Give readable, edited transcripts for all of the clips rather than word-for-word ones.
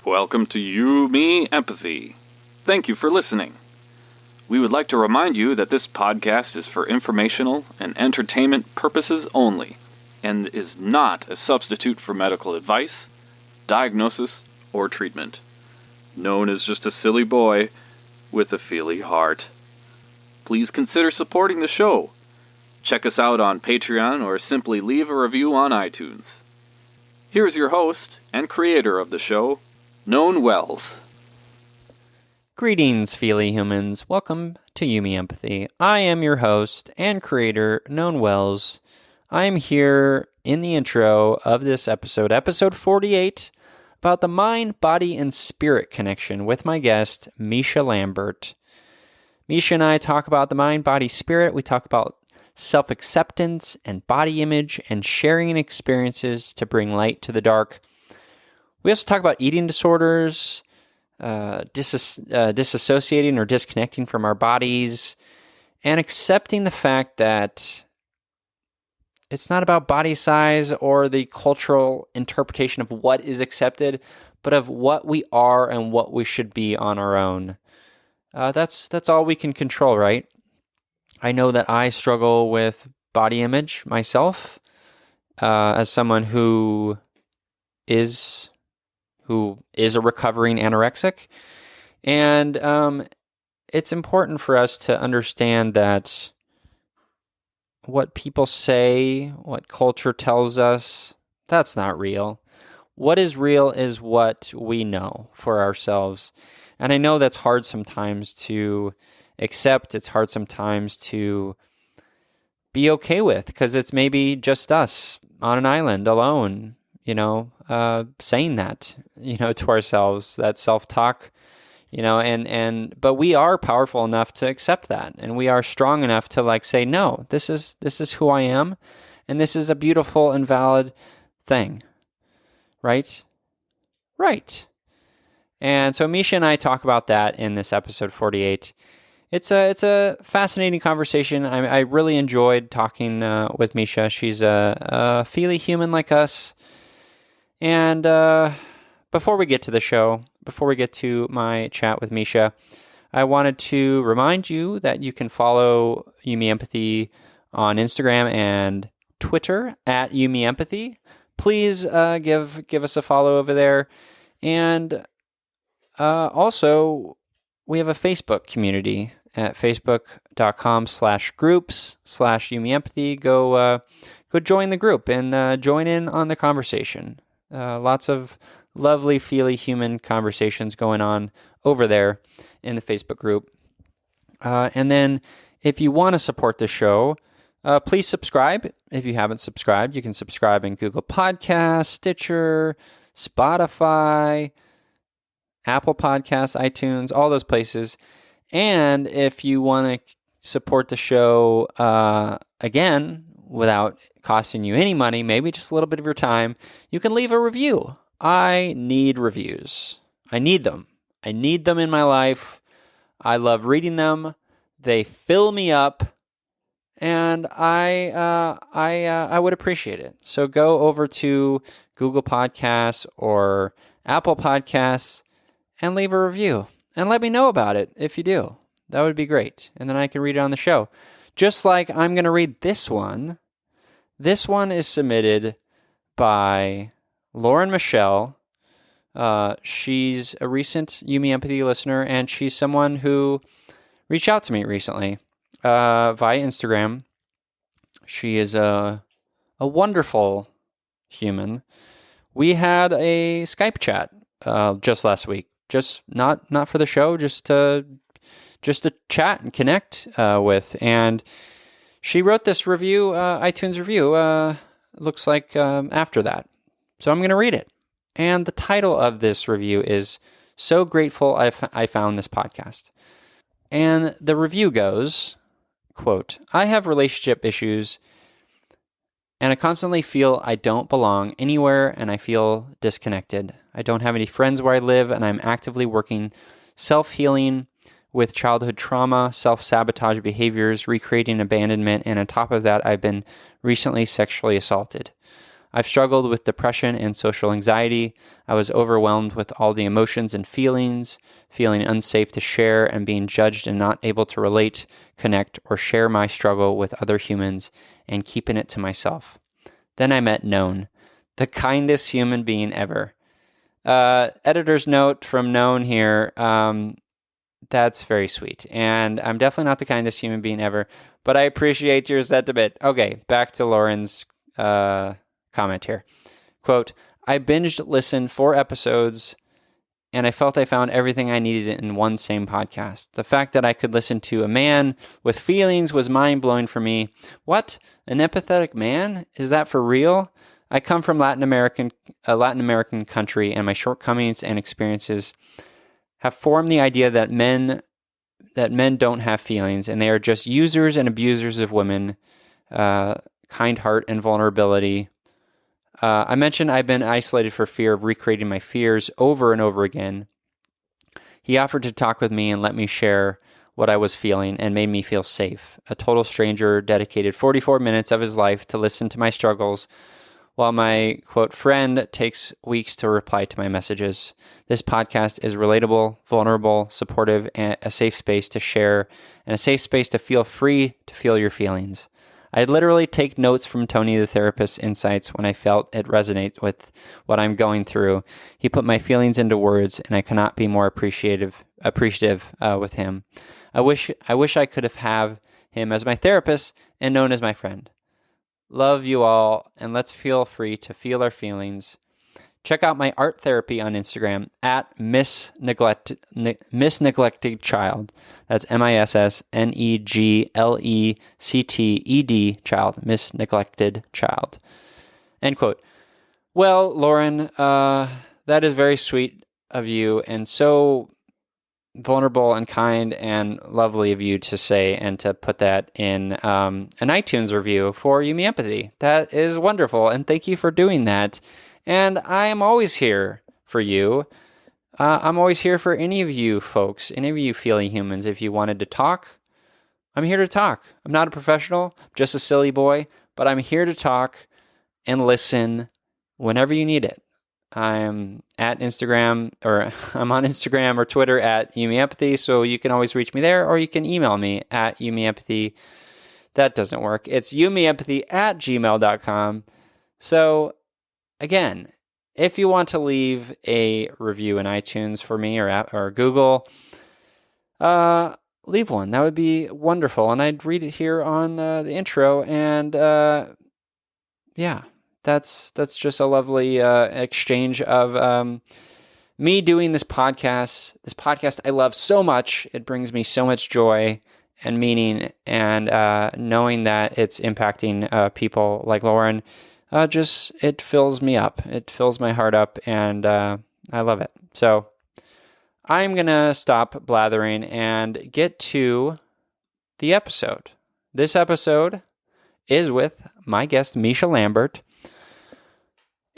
Welcome to You, Me, Empathy. Thank you for listening. We would like to remind you that this podcast is for informational and entertainment purposes only, and is not a substitute for medical advice, diagnosis, or treatment. Known as just a silly boy with a feely heart. Please consider supporting the show. Check us out on Patreon or simply leave a review on iTunes. Here's your host and creator of the show, Known Wells. Greetings, feely humans. Welcome to You, Me, Empathy. I am your host and creator, Known Wells. I am here in the intro of this episode, episode 48, about the mind, body, and spirit connection with my guest, Misha Lambert. Misha and I talk about the mind, body, spirit. We talk about self-acceptance and body image and sharing experiences to bring light to the dark. We also talk about eating disorders, disassociating or disconnecting from our bodies, and accepting the fact that it's not about body size or the cultural interpretation of what is accepted, but of what we are and what we should be on our own. That's all we can control, right? I know that I struggle with body image myself, as someone who is a recovering anorexic, and it's important for us to understand that what people say, what culture tells us, that's not real. What is real is what we know for ourselves. And I know that's hard sometimes to accept. It's hard sometimes to be okay with, because it's maybe just us on an island alone, saying that, to ourselves, that self-talk, but we are powerful enough to accept that. And we are strong enough to say, no, this is who I am. And this is a beautiful and valid thing. Right? Right. And so Misha and I talk about that in this episode 48. It's a fascinating conversation. I really enjoyed talking with Misha. She's a feely human like us. And before we get to the show, before we get to my chat with Misha, I wanted to remind you that you can follow You, Me, Empathy on Instagram and Twitter at You, Me, Empathy. Please give us a follow over there. And also, we have a Facebook community at facebook.com/groups/YouMeEmpathy. Go join the group and join in on the conversation. Lots of lovely, feely human conversations going on over there in the Facebook group. And then if you want to support the show, please subscribe. If you haven't subscribed, you can subscribe in Google Podcasts, Stitcher, Spotify, Apple Podcasts, iTunes, all those places. And if you want to support the show, again, without costing you any money, maybe just a little bit of your time, you can leave a review. I need reviews. I need them. I need them in my life. I love reading them. They fill me up, and I would appreciate it. So go over to Google Podcasts or Apple Podcasts and leave a review. And let me know about it if you do. That would be great. And then I can read it on the show. Just like I'm going to read this one. This one is submitted by Lauren Michelle. She's a recent You, Me, Empathy listener, and she's someone who reached out to me recently via Instagram. She is a wonderful human. We had a Skype chat just last week. Just not for the show, just to chat and connect with. And she wrote this review, iTunes review, looks like after that. So I'm going to read it. And the title of this review is So Grateful I Found This Podcast. And the review goes, quote, I have relationship issues and I constantly feel I don't belong anywhere and I feel disconnected. I don't have any friends where I live and I'm actively working self-healing with childhood trauma, self-sabotage behaviors, recreating abandonment, and on top of that, I've been recently sexually assaulted. I've struggled with depression and social anxiety. I was overwhelmed with all the emotions and feelings, feeling unsafe to share and being judged and not able to relate, connect, or share my struggle with other humans and keeping it to myself. Then I met Known, the kindest human being ever. Editor's note from Known here. That's very sweet. And I'm definitely not the kindest human being ever, but I appreciate your sentiment. Okay, back to Lauren's comment here. Quote, I binged listened 4 episodes and I felt I found everything I needed in one same podcast. The fact that I could listen to a man with feelings was mind-blowing for me. What? An empathetic man? Is that for real? I come from a Latin American country, and my shortcomings and experiences have formed the idea that men don't have feelings, and they are just users and abusers of women, kind heart and vulnerability. I mentioned I've been isolated for fear of recreating my fears over and over again. He offered to talk with me and let me share what I was feeling and made me feel safe. A total stranger dedicated 44 minutes of his life to listen to my struggles, while my, quote, friend takes weeks to reply to my messages. This podcast is relatable, vulnerable, supportive, and a safe space to share, and a safe space to feel free to feel your feelings. I literally take notes from Tony the therapist's insights when I felt it resonate with what I'm going through. He put my feelings into words, and I cannot be more appreciative with him. I wish I could have him as my therapist and Known as my friend. Love you all, and let's feel free to feel our feelings. Check out my art therapy on Instagram at Miss Neglected Child. That's MISSNEGLECTED Child. Miss Neglected Child. End quote. Well, Lauren, that is very sweet of you, and so vulnerable and kind and lovely of you to say and to put that in an iTunes review for You Me Empathy. That is wonderful, and thank you for doing that. And I am always here for you. I'm always here for any of you folks, any of you feeling humans. If you wanted to talk, I'm here to talk. I'm not a professional, just a silly boy, but I'm here to talk and listen whenever you need it. I'm on Instagram or Twitter at YouMeEmpathy, so you can always reach me there, or you can email me at YouMeEmpathy. That doesn't work. It's youmeempathy@gmail.com. So, again, if you want to leave a review in iTunes for me or Google, leave one. That would be wonderful, and I'd read it here on the intro, and yeah. That's just a lovely exchange of me doing this podcast. This podcast I love so much. It brings me so much joy and meaning, and knowing that it's impacting people like Lauren, it fills me up. It fills my heart up, and I love it. So I'm going to stop blathering and get to the episode. This episode is with my guest, Misha Lambert.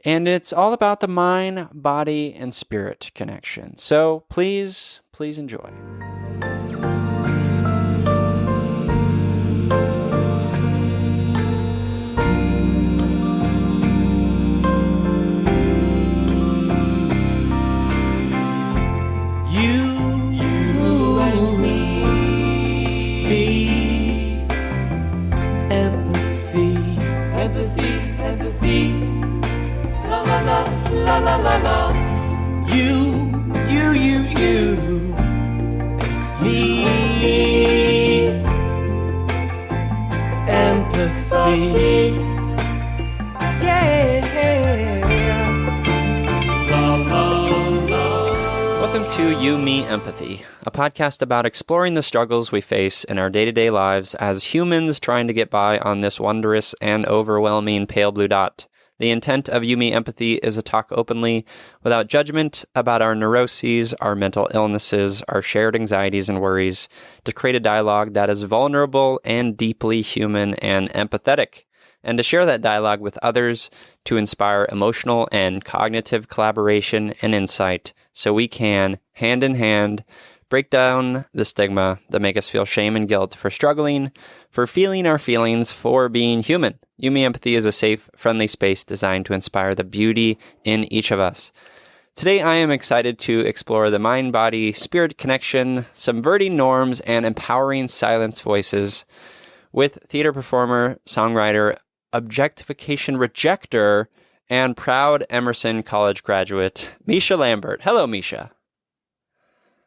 And it's all about the mind, body, and spirit connection. So please enjoy. You and me. Empathy. La la la la la la la. You, me, empathy, yeah. La la la. Welcome to You Me Empathy, a podcast about exploring the struggles we face in our day-to-day lives as humans trying to get by on this wondrous and overwhelming pale blue dot. The intent of You Me Empathy is to talk openly, without judgment, about our neuroses, our mental illnesses, our shared anxieties and worries, to create a dialogue that is vulnerable and deeply human and empathetic, and to share that dialogue with others to inspire emotional and cognitive collaboration and insight, so we can, hand in hand, break down the stigma that make us feel shame and guilt for struggling, for feeling our feelings, for being human. You Me Empathy is a safe, friendly space designed to inspire the beauty in each of us. Today, I am excited to explore the mind-body-spirit connection, subverting norms, and empowering silence voices with theater performer, songwriter, objectification rejector, and proud Emerson College graduate, Misha Lambert. Hello, Misha.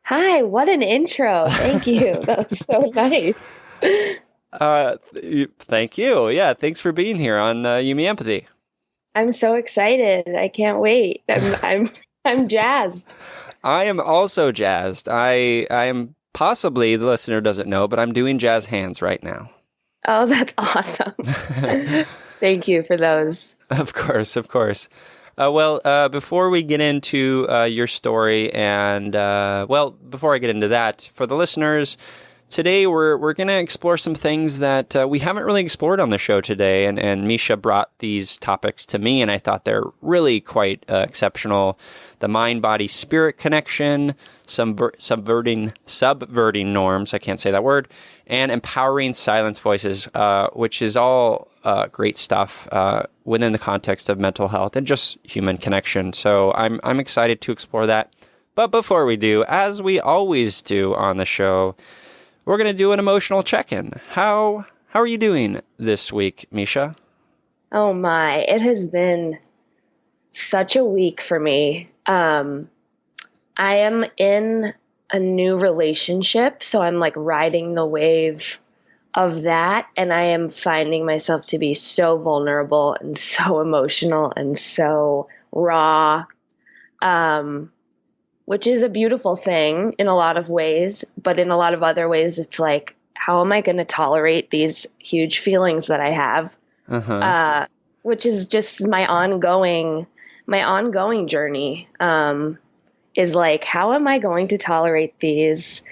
Hi, what an intro. Thank you. That was so nice. Thank you. Yeah, thanks for being here on You Me Empathy. I'm so excited. I can't wait. I'm jazzed. I am also jazzed. I am possibly, the listener doesn't know, but I'm doing jazz hands right now. Oh, that's awesome. Thank you for those. Of course. Before we get into your story and, before I get into that, for the listeners, today we're going to explore some things that we haven't really explored on the show today. And Misha brought these topics to me, and I thought they're really quite exceptional. The mind-body-spirit connection, subverting norms, I can't say that word, and empowering silence voices, which is all great stuff within the context of mental health and just human connection. So I'm excited to explore that. But before we do, as we always do on the show, we're going to do an emotional check-in. How are you doing this week, Misha? Oh my, it has been such a week for me. I am in a new relationship, so I'm like riding the wave of that, and I am finding myself to be so vulnerable and so emotional and so raw, which is a beautiful thing in a lot of ways, but in a lot of other ways, it's like, how am I going to tolerate these huge feelings that I have? Which is just my ongoing journey, is like, how am I going to tolerate these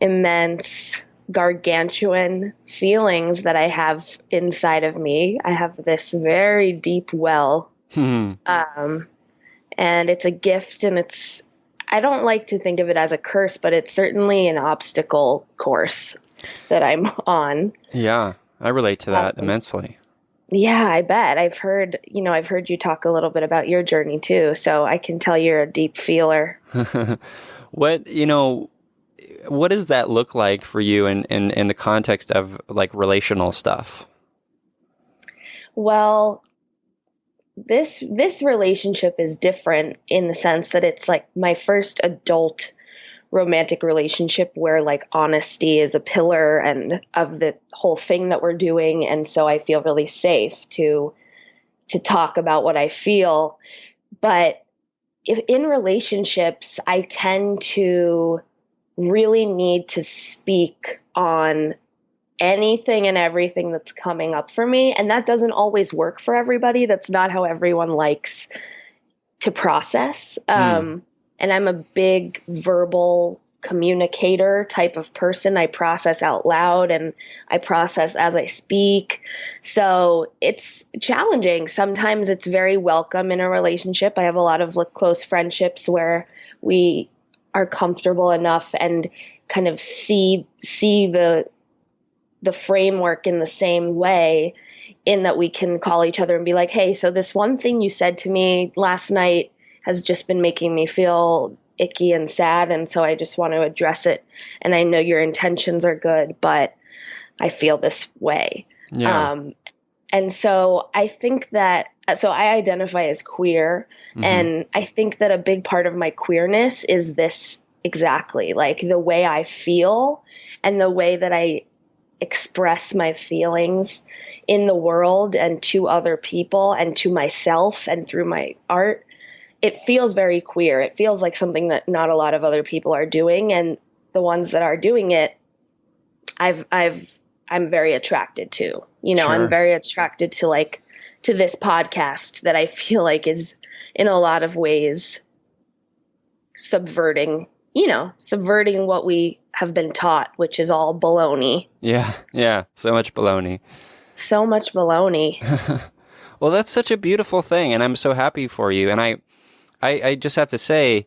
immense, gargantuan feelings that I have inside of me? I have this very deep well, and it's a gift, and I don't like to think of it as a curse, but it's certainly an obstacle course that I'm on. Yeah, I relate to that immensely. Yeah, I bet. I've heard you talk a little bit about your journey too, so I can tell you're a deep feeler. What does that look like for you in the context of like relational stuff? Well, this relationship is different in the sense that it's like my first adult romantic relationship where like honesty is a pillar and of the whole thing that we're doing. And so I feel really safe to talk about what I feel. But if in relationships, I tend to really need to speak on anything and everything that's coming up for me. And that doesn't always work for everybody. That's not how everyone likes to process. And I'm a big verbal communicator type of person. I process out loud and I process as I speak. So it's challenging. Sometimes it's very welcome in a relationship. I have a lot of close friendships where we are comfortable enough and kind of see the framework in the same way, in that we can call each other and be like, hey, so this one thing you said to me last night has just been making me feel icky and sad. And so I just want to address it. And I know your intentions are good, but I feel this way. Yeah. And so I think that, so I identify as queer. And I think that a big part of my queerness is this exactly, like the way I feel and the way that I express my feelings in the world and to other people and to myself and through my art. It feels very queer. It feels like something that not a lot of other people are doing, and the ones that are doing it, I'm very attracted to. Sure. I'm very attracted to this podcast that I feel like is in a lot of ways subverting what we have been taught, which is all baloney. Yeah, so much baloney. So much baloney. Well, that's such a beautiful thing, and I'm so happy for you. And I just have to say,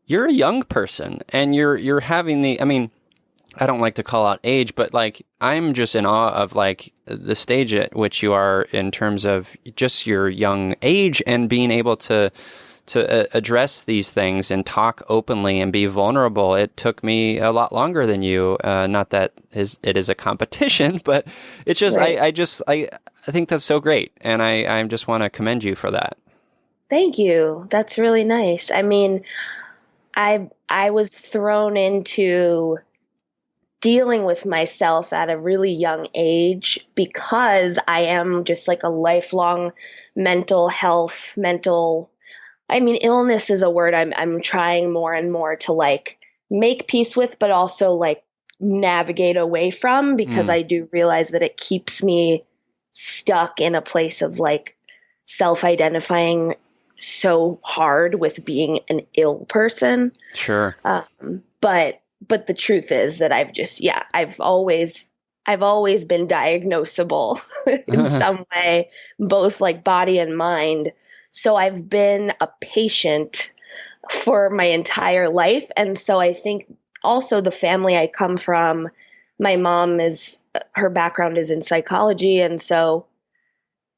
you're a young person, and you're having the, I mean, I don't like to call out age, but like I'm just in awe of like the stage at which you are in terms of just your young age and being able to address these things and talk openly and be vulnerable. It took me a lot longer than you. Not that it is a competition, but it's just Right. I think that's so great, and I just want to commend you for that. Thank you. That's really nice. I mean, I was thrown into dealing with myself at a really young age because I am just like a lifelong illness is a word I'm trying more and more to like make peace with, but also like navigate away from, because I do realize that it keeps me stuck in a place of like self-identifying so hard with being an ill person. Sure. But the truth is that I've always been diagnosable in some way, both like body and mind. So I've been a patient for my entire life. And so I think also the family I come from, my mom her background is in psychology. And so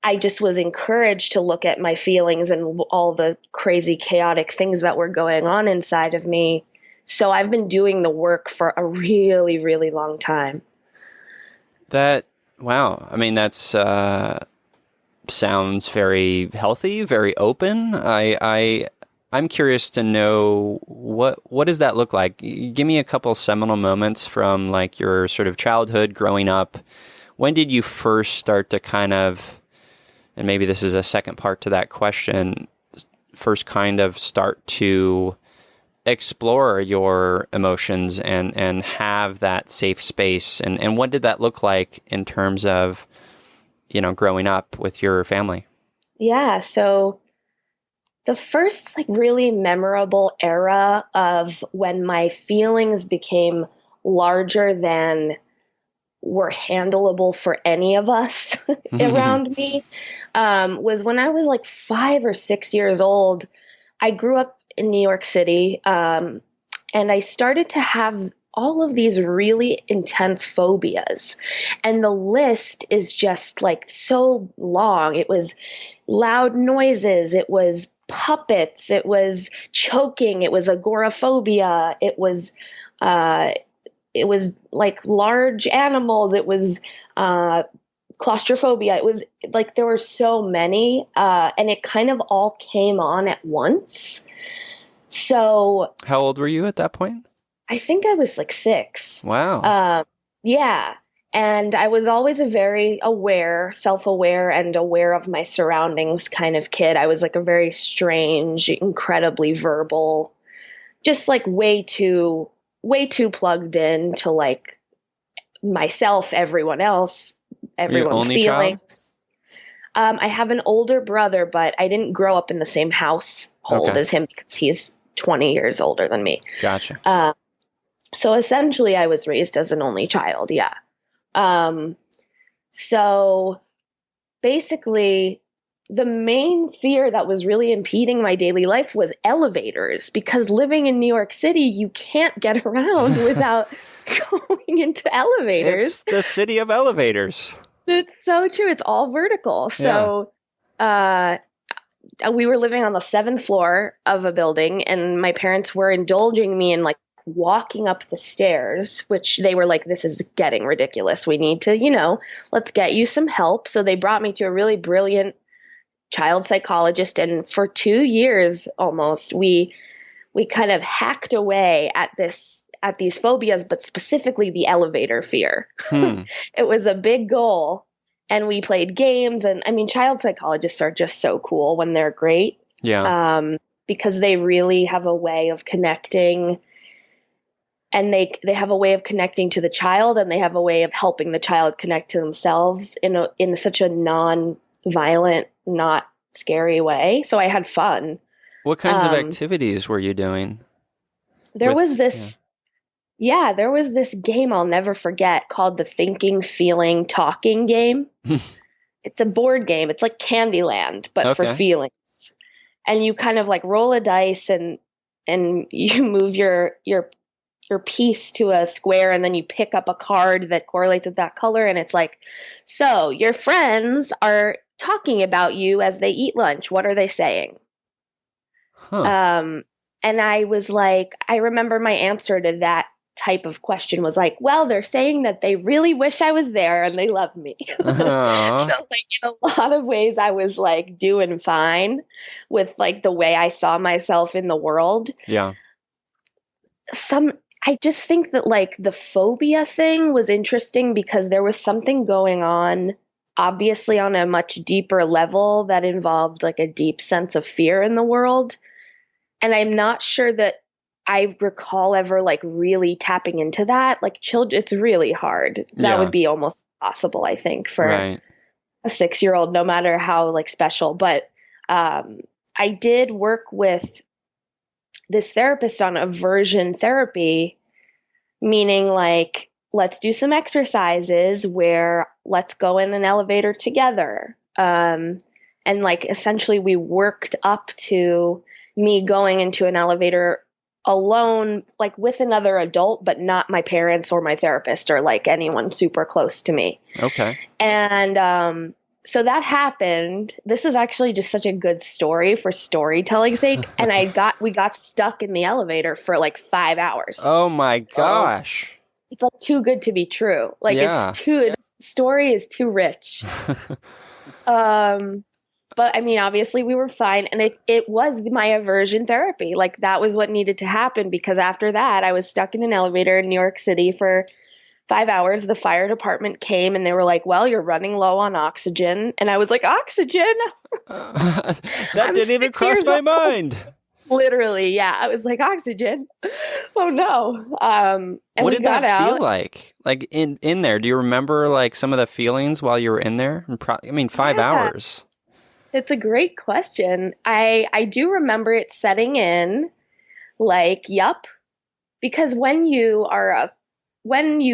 I just was encouraged to look at my feelings and all the crazy, chaotic things that were going on inside of me. So I've been doing the work for a really, really long time. Wow. I mean, that's sounds very healthy, very open. I'm curious to know what does that look like? Give me a couple seminal moments from like your sort of childhood, growing up. When did you first start to kind of, and maybe this is a second part to that question, first kind of start to explore your emotions and have that safe space? And what did that look like in terms of, growing up with your family? Yeah. So the first like really memorable era of when my feelings became larger than were handleable for any of us around me was when I was like 5 or 6 years old. I grew up in New York City, and I started to have all of these really intense phobias. And the list is just like so long. It was loud noises. It was puppets. It was choking. It was agoraphobia. It was like large animals. It was claustrophobia. It was like there were so many, and it kind of all came on at once. So how old were you at that point? I think I was like 6. Wow. Yeah. And I was always a very self-aware and aware of my surroundings kind of kid. I was like a very strange, incredibly verbal, just like way too plugged in to like myself, everyone else, everyone's feelings. I have an older brother, but I didn't grow up in the same household as him because he's 20 years older than me. Gotcha. So essentially I was raised as an only child. Yeah. So basically the main fear that was really impeding my daily life was elevators, because living in New York City, you can't get around without going into elevators. It's the city of elevators. It's so true. It's all vertical. So, we were living on the 7th floor of a building, and my parents were indulging me in like walking up the stairs, which they were like, this is getting ridiculous. We need to, let's get you some help. So they brought me to a really brilliant child psychologist. And for 2 years almost, we kind of hacked away at these phobias, but specifically the elevator fear. It was a big goal. And we played games. And I mean, child psychologists are just so cool when they're great. Yeah. Because they really have a way of connecting, and they have a way of connecting to the child, and they have a way of helping the child connect to themselves in such a non-violent, not scary way. So I had fun. What kinds of activities were you doing? There was this game I'll never forget called the Thinking, Feeling, Talking game. It's a board game. It's like Candyland, but for feelings. And you kind of like roll a dice, and and you move your piece to a square, and then you pick up a card that correlates with that color, and it's like, so your friends are talking about you as they eat lunch. What are they saying? Huh. And I was like, I remember my answer to that type of question was like, well, they're saying that they really wish I was there and they love me. Aw. So like in a lot of ways I was like doing fine with like the way I saw myself in the world. Yeah. I just think that like the phobia thing was interesting because there was something going on, obviously on a much deeper level that involved like a deep sense of fear in the world. And I'm not sure that I recall ever like really tapping into that. Like children, it's really hard. That Yeah. would be almost impossible, I think, for Right. a 6-year-old, no matter how like special. But I did work with this therapist on aversion therapy, meaning like, let's do some exercises where let's go in an elevator together. And like essentially we worked up to me going into an elevator alone, like with another adult, but not my parents or my therapist or like anyone super close to me. Okay. And so that happened. This is actually just such a good story for storytelling's sake. And we got stuck in the elevator for like 5 hours. Oh my gosh. It's like too good to be true. Like Yeah. the story is too rich. But I mean, obviously we were fine. And it was my aversion therapy. Like that was what needed to happen because after that I was stuck in an elevator in New York City for 5 hours. The fire department came and they were like, well, you're running low on oxygen. And I was like, oxygen? That I'm didn't even 6 cross years my old. mind. Literally, yeah. I was like, oxygen? Oh no. And What we did got that out. feel like? Like in there, do you remember like some of the feelings while you were in there? I mean, 5 Yeah. hours. It's a great question. I do remember it setting in like, yup. Because when you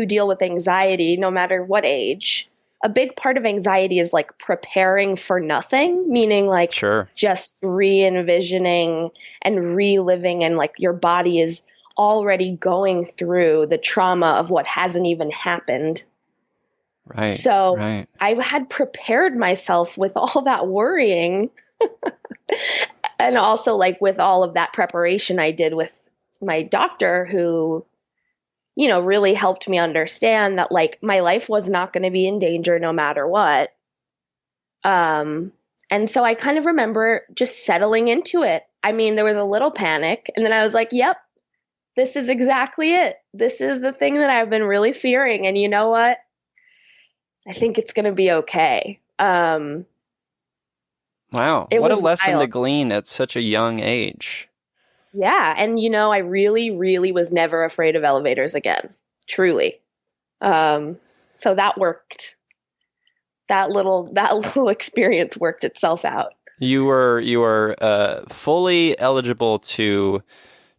deal with anxiety, no matter what age, a big part of anxiety is like preparing for nothing, meaning like Sure. just re-envisioning and reliving, and like your body is already going through the trauma of what hasn't even happened. Right. So right. I had prepared myself with all that worrying and also like with all of that preparation I did with my doctor who, you know, really helped me understand that like my life was not going to be in danger no matter what. And so I kind of remember just settling into it. I mean, there was a little panic and then I was like, yep, this is exactly it. This is the thing that I've been really fearing. And you know what? I think it's going to be okay. Wow. It What a was lesson to wild. glean at such a young age. Yeah. And, you know, I really, really was never afraid of elevators again. Truly. So that worked. That little experience worked itself out. You were fully eligible to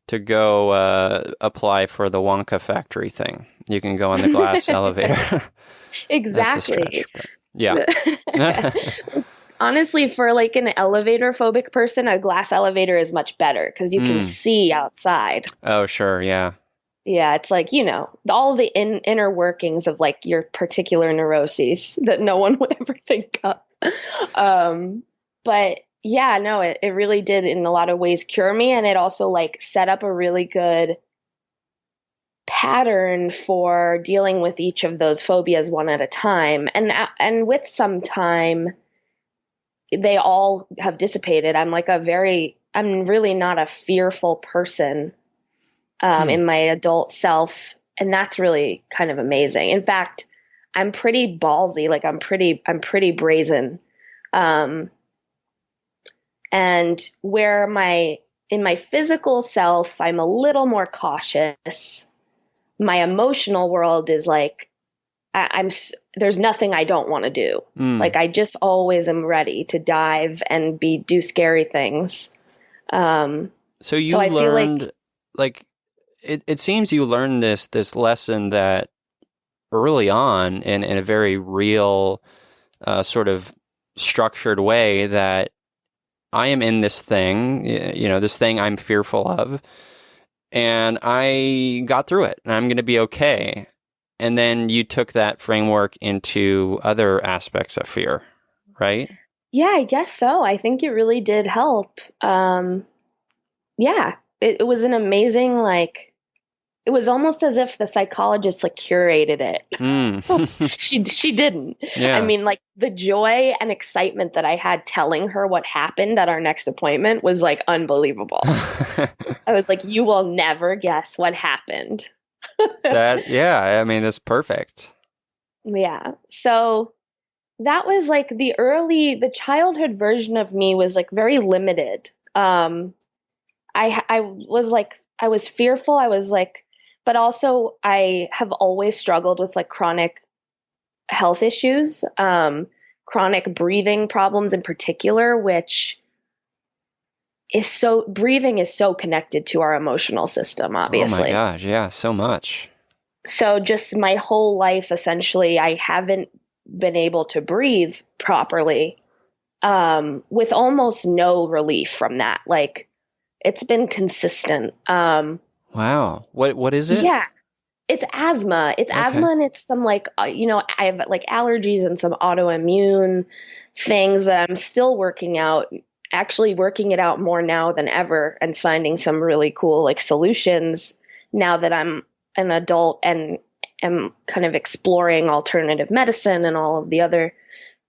go apply for the Wonka factory thing. You can go on the glass elevator. Exactly. That's a stretch, but yeah. Honestly, for like an elevator phobic person, a glass elevator is much better because you can see outside. Oh, sure. Yeah. Yeah, it's like, you know, all the inner workings of like your particular neuroses that no one would ever think of. But yeah, no, it really did in a lot of ways cure me. And it also like set up a really good pattern for dealing with each of those phobias one at a time. And with some time, they all have dissipated. I'm really not a fearful person in my adult self. And that's really kind of amazing. In fact, I'm pretty ballsy. Like I'm pretty brazen. And where in my physical self, I'm a little more cautious. My emotional world is like, there's nothing I don't want to do. Like I just always am ready to dive and do scary things. So you I feel learned like it seems you learned this lesson that early on in a very real sort of structured way that I am in this thing, this thing I'm fearful of, and I got through it, and I'm going to be okay. And then you took that framework into other aspects of fear, right? Yeah, I guess so. I think it really did help. Yeah, it was an amazing, like, it was almost as if the psychologist like curated it. She didn't. Yeah. I mean, like the joy and excitement that I had telling her what happened at our next appointment was like unbelievable. I was like, you will never guess what happened. I mean, that's perfect. Yeah. So that was like the childhood version of me was like very limited. I was like, I was fearful. I was like, but also I have always struggled with like chronic health issues, chronic breathing problems in particular, which breathing is so connected to our emotional system, obviously. Oh my gosh. Yeah. So much. So just my whole life, essentially, I haven't been able to breathe properly, with almost no relief from that. Like it's been consistent. Wow. What is it? Yeah, it's asthma. It's asthma, and it's some like, I have like allergies and some autoimmune things that I'm still working out, actually working it out more now than ever and finding some really cool like solutions now that I'm an adult and am kind of exploring alternative medicine and all of the other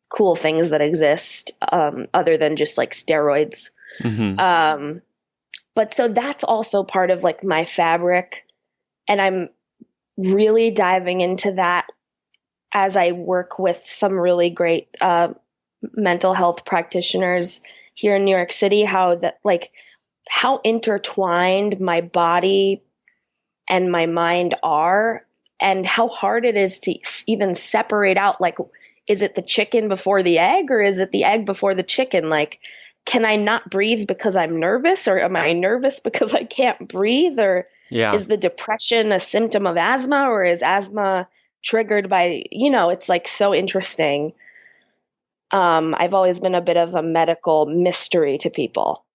cool things that exist, other than just like steroids. Mm-hmm. But so that's also part of like my fabric. And I'm really diving into that as I work with some really great mental health practitioners here in New York City, how intertwined my body and my mind are, and how hard it is to even separate out, like, is it the chicken before the egg or is it the egg before the chicken? Like, can I not breathe because I'm nervous, or am I nervous because I can't breathe? Or is the depression a symptom of asthma, or is asthma triggered by, it's like so interesting. I've always been a bit of a medical mystery to people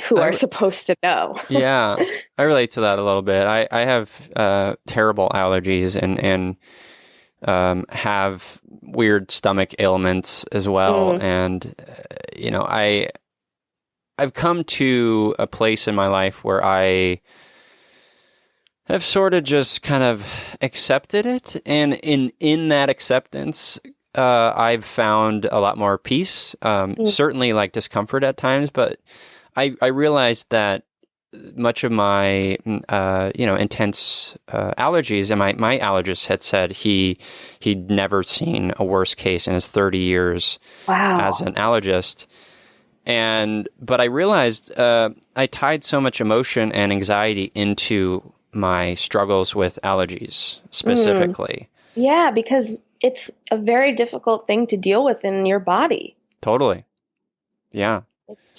who are supposed to know. Yeah, I relate to that a little bit. I have terrible allergies and have weird stomach ailments as well. And, I've come to a place in my life where I have sort of just kind of accepted it. And in that acceptance, I've found a lot more peace, certainly like discomfort at times, but I realized that much of my, intense allergies, and my allergist had said he'd never seen a worse case in his 30 years as an allergist. But I realized I tied so much emotion and anxiety into my struggles with allergies specifically. Yeah, because it's a very difficult thing to deal with in your body. Totally. Yeah.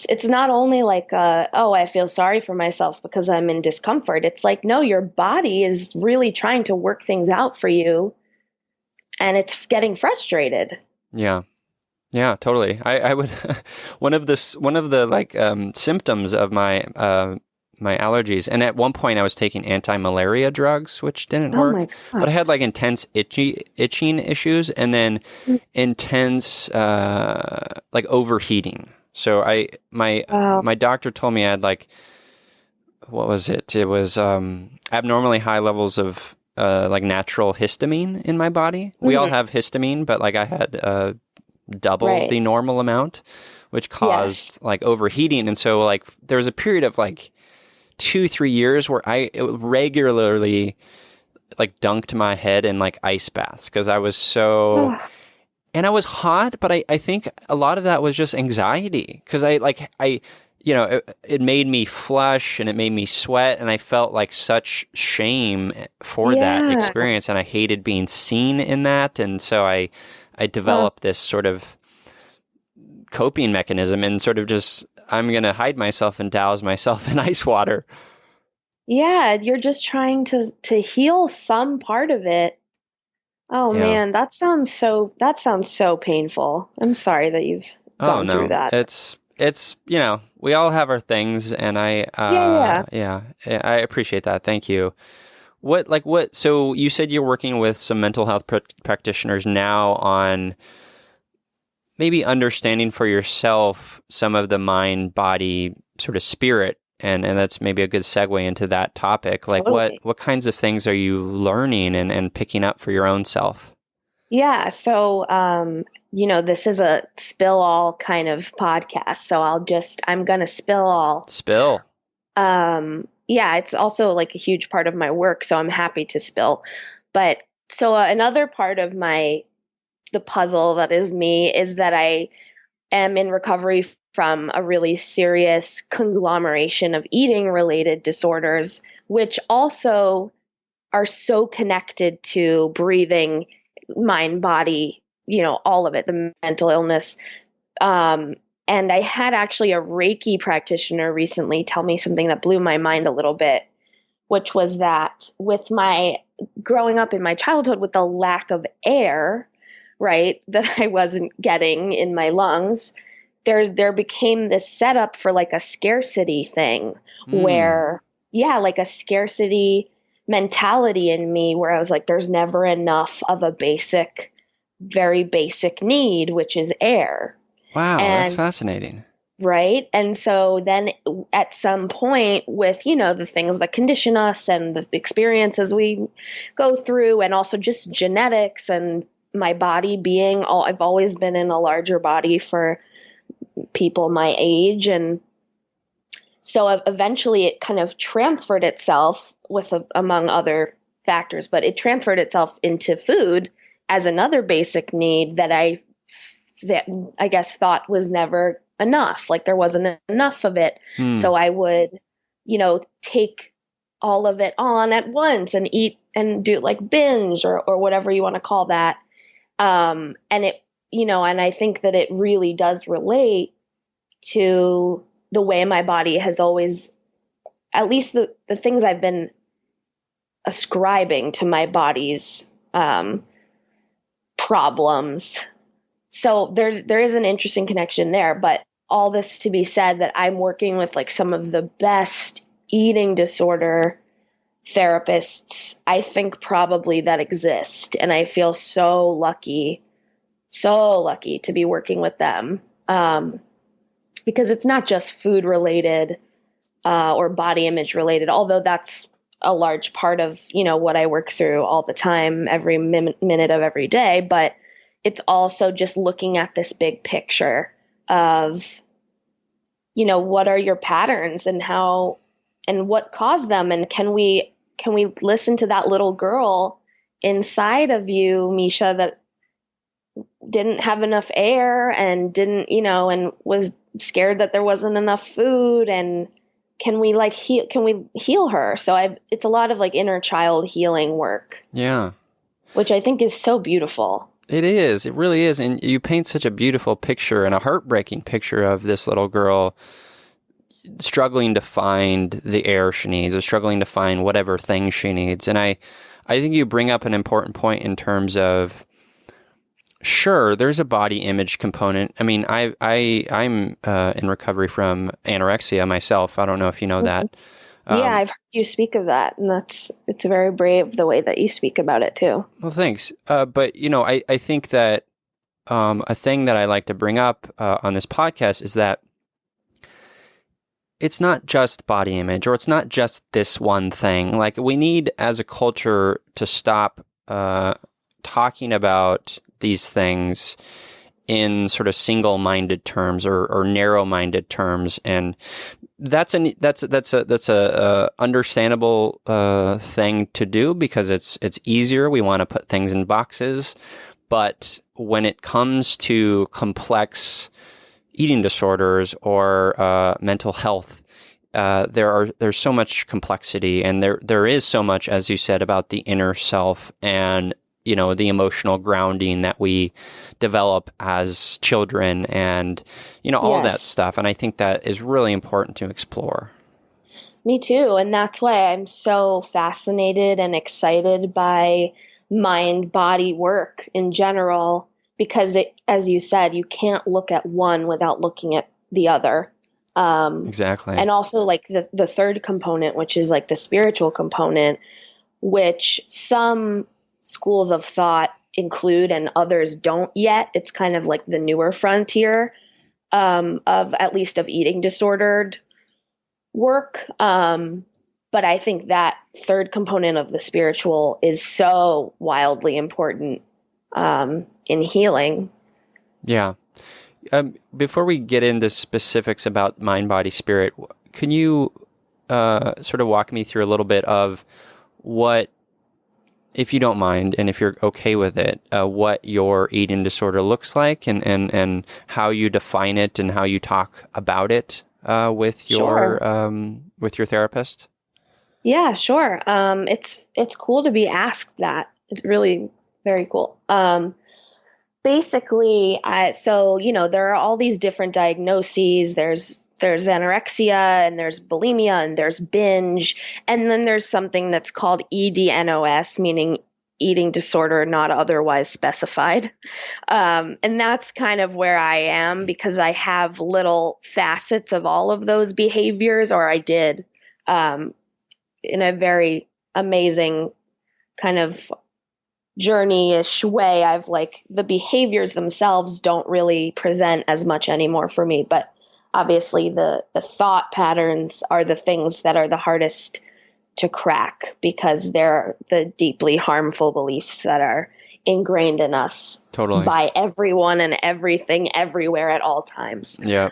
It's not only like, I feel sorry for myself because I'm in discomfort. It's like, no, your body is really trying to work things out for you, and it's getting frustrated. Yeah. Yeah, totally. I would, one of the like, symptoms of my allergies. And at one point I was taking anti-malaria drugs, which didn't work, but I had like intense itching issues, and then intense, like overheating. So my doctor told me I had like, what was it? It was abnormally high levels of like natural histamine in my body. We all have histamine, but like I had double the normal amount, which caused like overheating. And so like there was a period of like 2-3 years where I regularly like dunked my head in like ice baths because I was so... And I was hot, but I think a lot of that was just anxiety because it made me flush and it made me sweat, and I felt like such shame for that experience, and I hated being seen in that. And so I developed this sort of coping mechanism and sort of just, I'm going to hide myself and douse myself in ice water. Yeah, you're just trying to heal some part of it. Oh man, that sounds so painful. I'm sorry that you've gone through that. It's, we all have our things, and I appreciate that. Thank you. So you said you're working with some mental health practitioners now on maybe understanding for yourself some of the mind, body, sort of spirit, and that's maybe a good segue into that topic. Like Totally. what kinds of things are you learning and picking up for your own self? Yeah. So, this is a spill all kind of podcast. So I'm going to spill all. Spill. Yeah, it's also like a huge part of my work. So I'm happy to spill. But so another part of the puzzle that is me is that I am in recovery from a really serious conglomeration of eating related disorders, which also are so connected to breathing, mind, body, all of it, the mental illness. And I had actually a Reiki practitioner recently tell me something that blew my mind a little bit, which was that with my growing up in my childhood with the lack of air, right, that I wasn't getting in my lungs, there became this setup for like a scarcity thing where, like a scarcity mentality in me where I was like, there's never enough of a very basic need, which is air. Wow, that's fascinating. Right. And so then at some point with, the things that condition us and the experiences we go through, and also just genetics and my body being I've always been in a larger body for people my age. And so eventually it kind of transferred itself among other factors, but it transferred itself into food as another basic need that I guess thought was never enough. Like there wasn't enough of it. So I would, take all of it on at once and eat and do like binge or whatever you want to call that. And it, and I think that it really does relate to the way my body has always, at least the things I've been ascribing to my body's problems. So there is an interesting connection there, but all this to be said that I'm working with like some of the best eating disorder therapists I think probably that exist. And I feel so lucky to be working with them. Because it's not just food related or body image related, although that's a large part of, what I work through all the time, every minute of every day. But it's also just looking at this big picture of, what are your patterns and how and what caused them, and can we listen to that little girl inside of you, Misha, that didn't have enough air and didn't, and was scared that there wasn't enough food, and can we heal her? So it's a lot of like inner child healing work. Yeah. Which I think is so beautiful. It is. It really is. And you paint such a beautiful picture and a heartbreaking picture of this little girl struggling to find the air she needs or struggling to find whatever thing she needs. And I think you bring up an important point in terms of, sure, there's a body image component. I mean, I'm in recovery from anorexia myself. I don't know if you know that. Yeah, I've heard you speak of that, and it's very brave the way that you speak about it too. Well, thanks. But I think that a thing that I like to bring up on this podcast is that it's not just body image, or it's not just this one thing. Like we need, as a culture, to stop talking about these things in sort of single-minded terms or narrow-minded terms, and that's a understandable thing to do because it's easier. We want to put things in boxes, but when it comes to complex eating disorders or mental health, there's so much complexity, and there is so much, as you said, about the inner self and the emotional grounding that we develop as children and, all of that stuff. And I think that is really important to explore. Me too. And that's why I'm so fascinated and excited by mind-body work in general, because as you said, you can't look at one without looking at the other. Exactly. And also like the third component, which is like the spiritual component, which some schools of thought include and others don't yet. It's kind of like the newer frontier of at least of eating disordered work. But I think that third component of the spiritual is so wildly important in healing. Yeah. Before we get into specifics about mind, body, spirit, can you sort of walk me through a little bit of what, if you don't mind, and if you're okay with it, what your eating disorder looks like, and how you define it and how you talk about it with your therapist? Yeah, sure. It's cool to be asked that. It's really very cool. Basically, there are all these different diagnoses. There's anorexia, and there's bulimia, and there's binge, and then there's something that's called EDNOS, meaning eating disorder not otherwise specified. And that's kind of where I am, because I have little facets of all of those behaviors, or I did, in a very amazing kind of journey-ish way. I've like the behaviors themselves don't really present as much anymore for me, but obviously the thought patterns are the things that are the hardest to crack, because they're the deeply harmful beliefs that are ingrained in us Totally. by everyone and everything everywhere at all times. Yeah.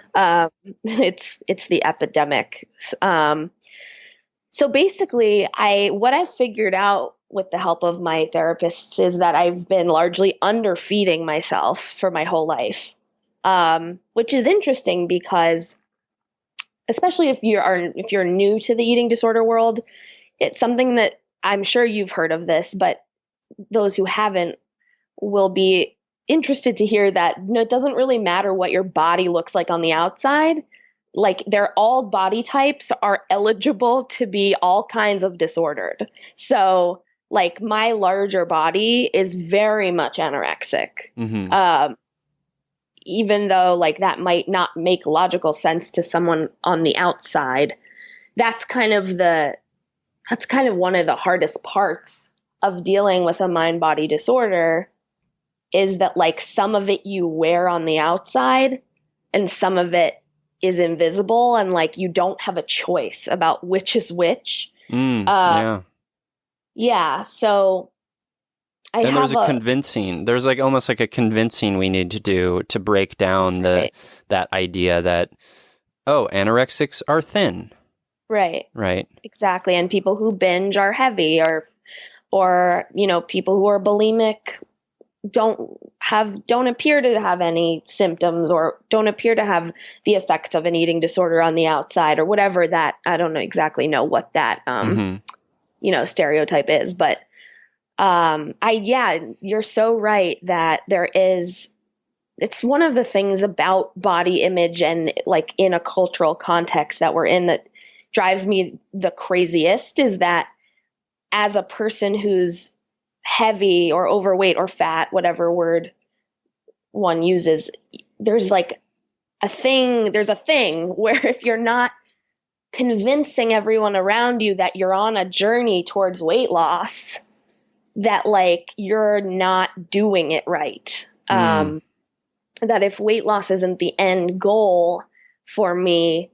It's the epidemic. So basically, what I figured out with the help of my therapists is that I've been largely underfeeding myself for my whole life, which is interesting because, especially if you're new to the eating disorder world, it's something that I'm sure you've heard of this, but those who haven't will be interested to hear that it doesn't really matter what your body looks like on the outside. Like, all body types are eligible to be all kinds of disordered. So like my larger body is very much anorexic. Mm-hmm. Even though like that might not make logical sense to someone on the outside, that's kind of one of the hardest parts of dealing with a mind body disorder, is that like some of it you wear on the outside and some of it is invisible, and like you don't have a choice about which is which. Yeah. Yeah. So there's like almost like a convincing we need to do to break down that idea that, anorexics are thin. Right. Right. Exactly. And people who binge are heavy, or people who are bulimic don't appear to have any symptoms, or don't appear to have the effects of an eating disorder on the outside, or whatever that, I don't exactly know what that, stereotype is, but, you're so right that it's one of the things about body image and like in a cultural context that we're in that drives me the craziest, is that as a person who's heavy or overweight or fat, whatever word one uses, there's a thing where if you're not convincing everyone around you that you're on a journey towards weight loss, that like you're not doing it right. That if weight loss isn't the end goal for me,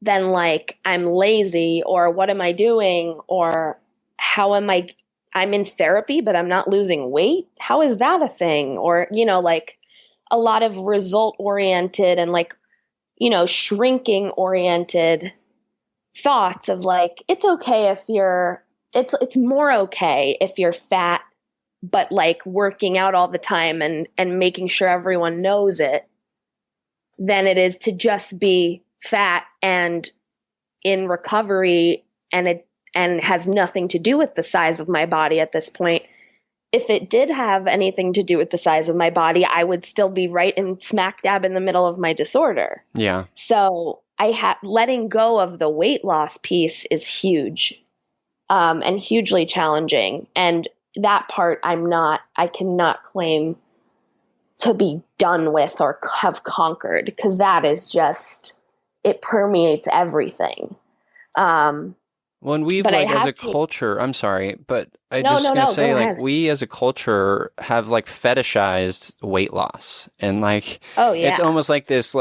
then like I'm lazy, or what am I doing, or how am I'm in therapy, but I'm not losing weight. How is that a thing? Or, like a lot of result oriented and like, shrinking oriented thoughts of like, it's okay if it's more okay if you're fat, but like working out all the time and making sure everyone knows it, than it is to just be fat and in recovery, and has nothing to do with the size of my body at this point. If it did have anything to do with the size of my body, I would still be right in smack dab in the middle of my disorder. Yeah. So letting go of the weight loss piece is huge, and hugely challenging. And that part I cannot claim to be done with or have conquered, because that is just, it permeates everything. Well, and we've But I like as have a to- culture, I'm sorry, but I No, just no, gonna no, say go like ahead. we as a culture have like fetishized weight loss, and like Oh it's yeah. almost like this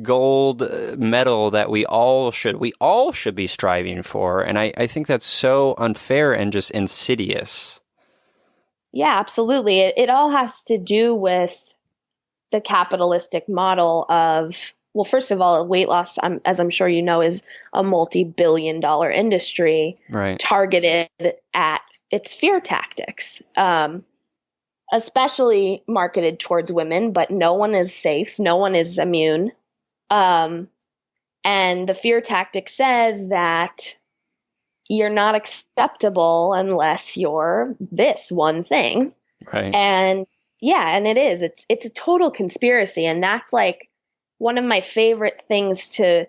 gold medal that we all should be striving for, and I think that's so unfair and just insidious. Yeah, absolutely. It all has to do with the capitalistic model of, well, first of all, weight loss, as I'm sure you know, is a multi-billion-dollar industry Right. targeted at its fear tactics, especially marketed towards women, but no one is safe. No one is immune. And the fear tactic says that you're not acceptable unless you're this one thing. Right. And yeah, and it is. It's a total conspiracy, and that's like one of my favorite things to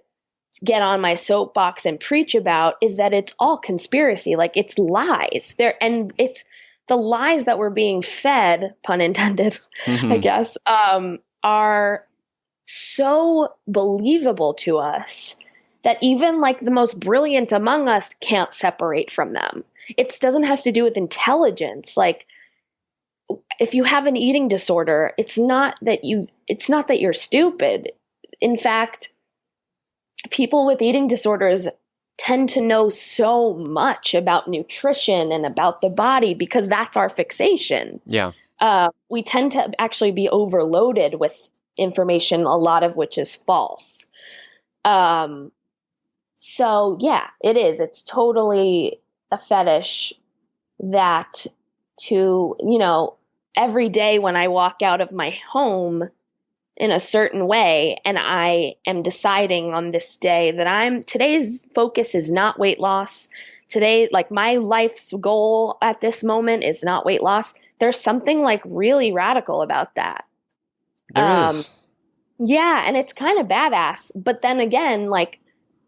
get on my soapbox and preach about, is that it's all conspiracy. Like, it's lies. And it's the lies that we're being fed, pun intended, I guess, are so believable to us that even like the most brilliant among us can't separate from them. It doesn't have to do with intelligence. Like, if you have an eating disorder, it's not that you're stupid. In fact, people with eating disorders tend to know so much about nutrition and about the body because that's our fixation. Yeah. We tend to actually be overloaded with information, a lot of which is false. So yeah, it is. It's totally a fetish that every day when I walk out of my home in a certain way, and I am deciding on this day that today's focus is not weight loss. Today, like, my life's goal at this moment is not weight loss. There's something like really radical about that. There is. Yeah, and it's kind of badass. But then again, like,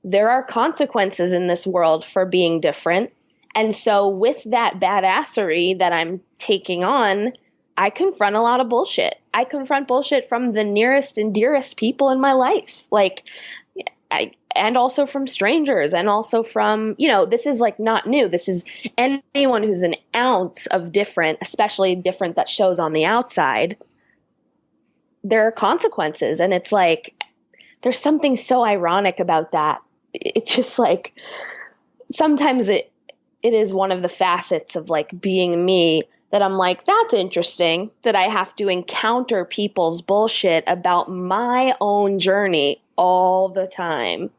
there are consequences in this world for being different. And so with that badassery that I'm taking on, I confront a lot of bullshit. I confront bullshit from the nearest and dearest people in my life. Like, and also from strangers, and also from, this is like not new. This is anyone who's an ounce of different, especially different that shows on the outside. There are consequences. And it's like, there's something so ironic about that. It's just like, sometimes it is one of the facets of like being me that I'm like, that's interesting that I have to encounter people's bullshit about my own journey all the time.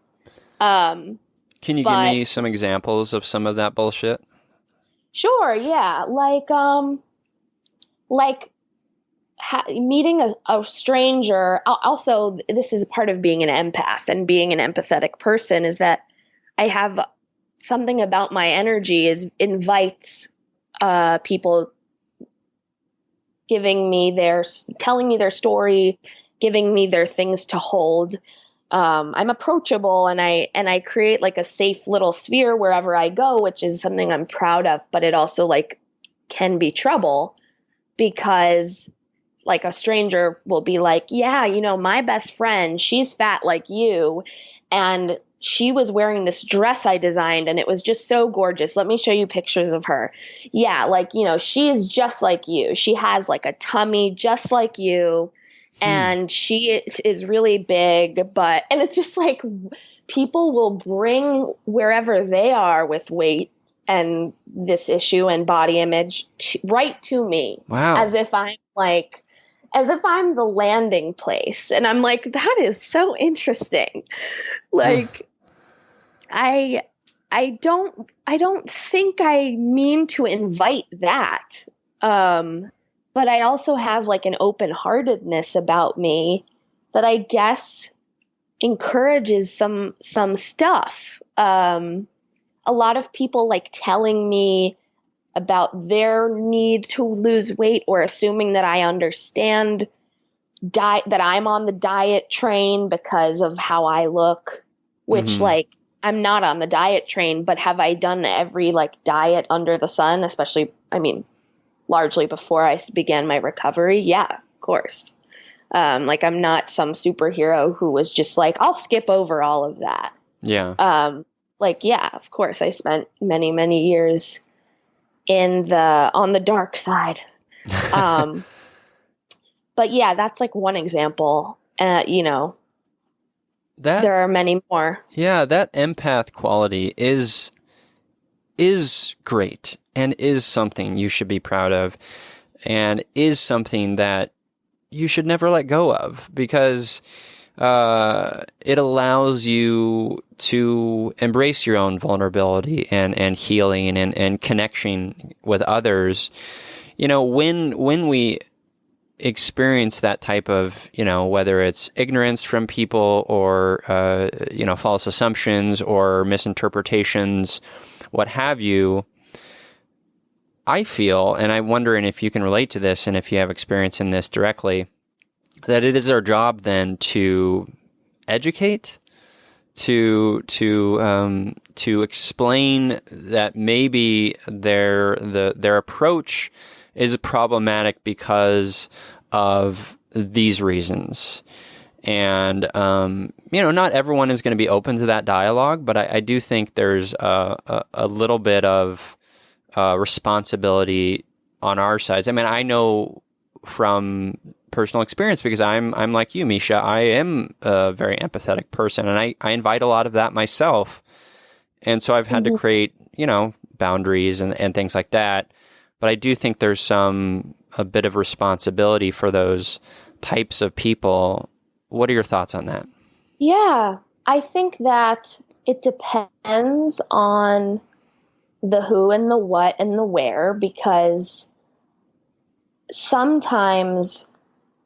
Can you give me some examples of some of that bullshit? Sure, yeah. Meeting a stranger. Also, this is part of being an empath and being an empathetic person, is that I have something about my energy invites people telling me their story, giving me their things to hold. I'm approachable, and I create like a safe little sphere wherever I go, which is something I'm proud of, but it also like can be trouble, because like a stranger will be like, yeah, my best friend, she's fat like you, and she was wearing this dress I designed and it was just so gorgeous. Let me show you pictures of her. Yeah, like, she is just like you. She has like a tummy just like you. And she is really big, and it's just like people will bring wherever they are with weight and this issue and body image right to me. Wow. As if I'm the landing place. And I'm like, that is so interesting. Like, I don't think I mean to invite that. But I also have like an open-heartedness about me that I guess encourages some stuff. A lot of people like telling me about their need to lose weight, or assuming that I understand that I'm on the diet train because of how I look, which like, I'm not on the diet train, but have I done every like diet under the sun? Especially, largely before I began my recovery. Yeah, of course. Like I'm not some superhero who was just like, I'll skip over all of that. Yeah. Like, yeah, of course I spent many, many years on the dark side. But yeah, that's like one example. You know, there are many more. Yeah, that empath quality is great and is something you should be proud of and is something that you should never let go of, because it allows you to embrace your own vulnerability and healing and connection with others. You know, when we experience that type of, you know, whether it's ignorance from people or, you know, false assumptions or misinterpretations, what have you, I feel, and I'm wondering if you can relate to this and if you have experience in this directly, that it is our job then to educate, to explain that maybe their approach is problematic because of these reasons. And, you know, not everyone is going to be open to that dialogue, but I do think there's a little bit of responsibility on our sides. I mean, I know from personal experience, because I'm like you, Misha, I am a very empathetic person, and I invite a lot of that myself. And so I've had to create, you know, boundaries and things like that. But I do think there's a bit of responsibility for those types of people. What are your thoughts on that? Yeah, I think that it depends on the who and the what and the where, because sometimes,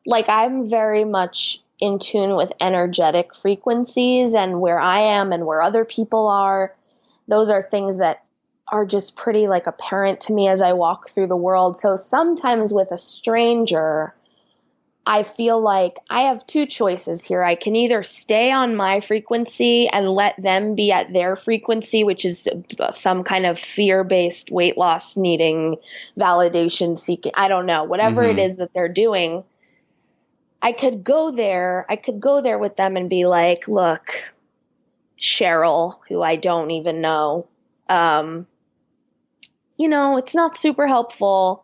like, I'm very much in tune with energetic frequencies, and where I am and where other people are, those are things that are just pretty like apparent to me as I walk through the world. So sometimes with a stranger, I feel like I have two choices here. I can either stay on my frequency and let them be at their frequency, which is some kind of fear-based weight loss needing, validation seeking, I don't know, whatever it is that they're doing. I could go there with them and be like, look, Cheryl, who I don't even know, you know, it's not super helpful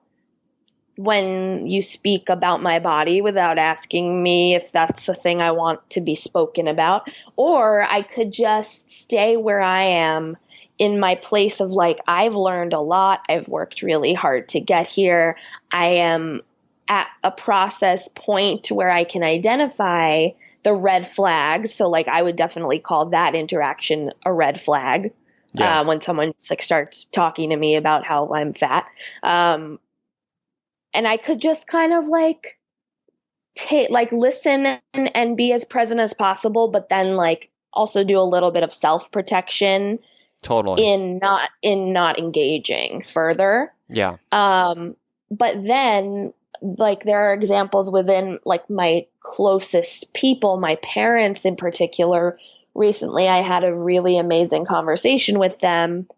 when you speak about my body without asking me if that's a thing I want to be spoken about. Or I could just stay where I am in my place of like, I've learned a lot. I've worked really hard to get here. I am at a process point where I can identify the red flags. So like, I would definitely call that interaction a red flag. Yeah. When someone just like starts talking to me about how I'm fat. And I could just kind of like listen and be as present as possible, but then like also do a little bit of self-protection. Totally. In not engaging further. Yeah. But then like there are examples within like my closest people, my parents in particular. Recently, I had a really amazing conversation with them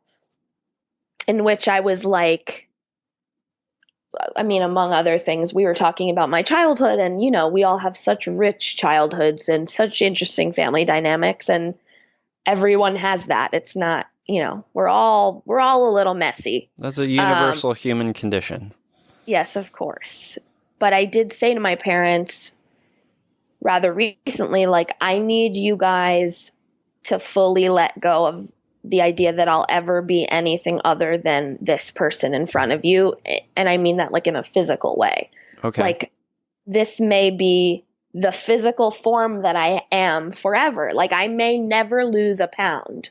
in which I was like, I mean, among other things, we were talking about my childhood, and, you know, we all have such rich childhoods and such interesting family dynamics, and everyone has that. It's not, you know, we're all a little messy. That's a universal human condition. Yes, of course. But I did say to my parents rather recently, like, I need you guys to fully let go of the idea that I'll ever be anything other than this person in front of you. And I mean that like in a physical way. Okay. Like, this may be the physical form that I am forever. Like, I may never lose a pound.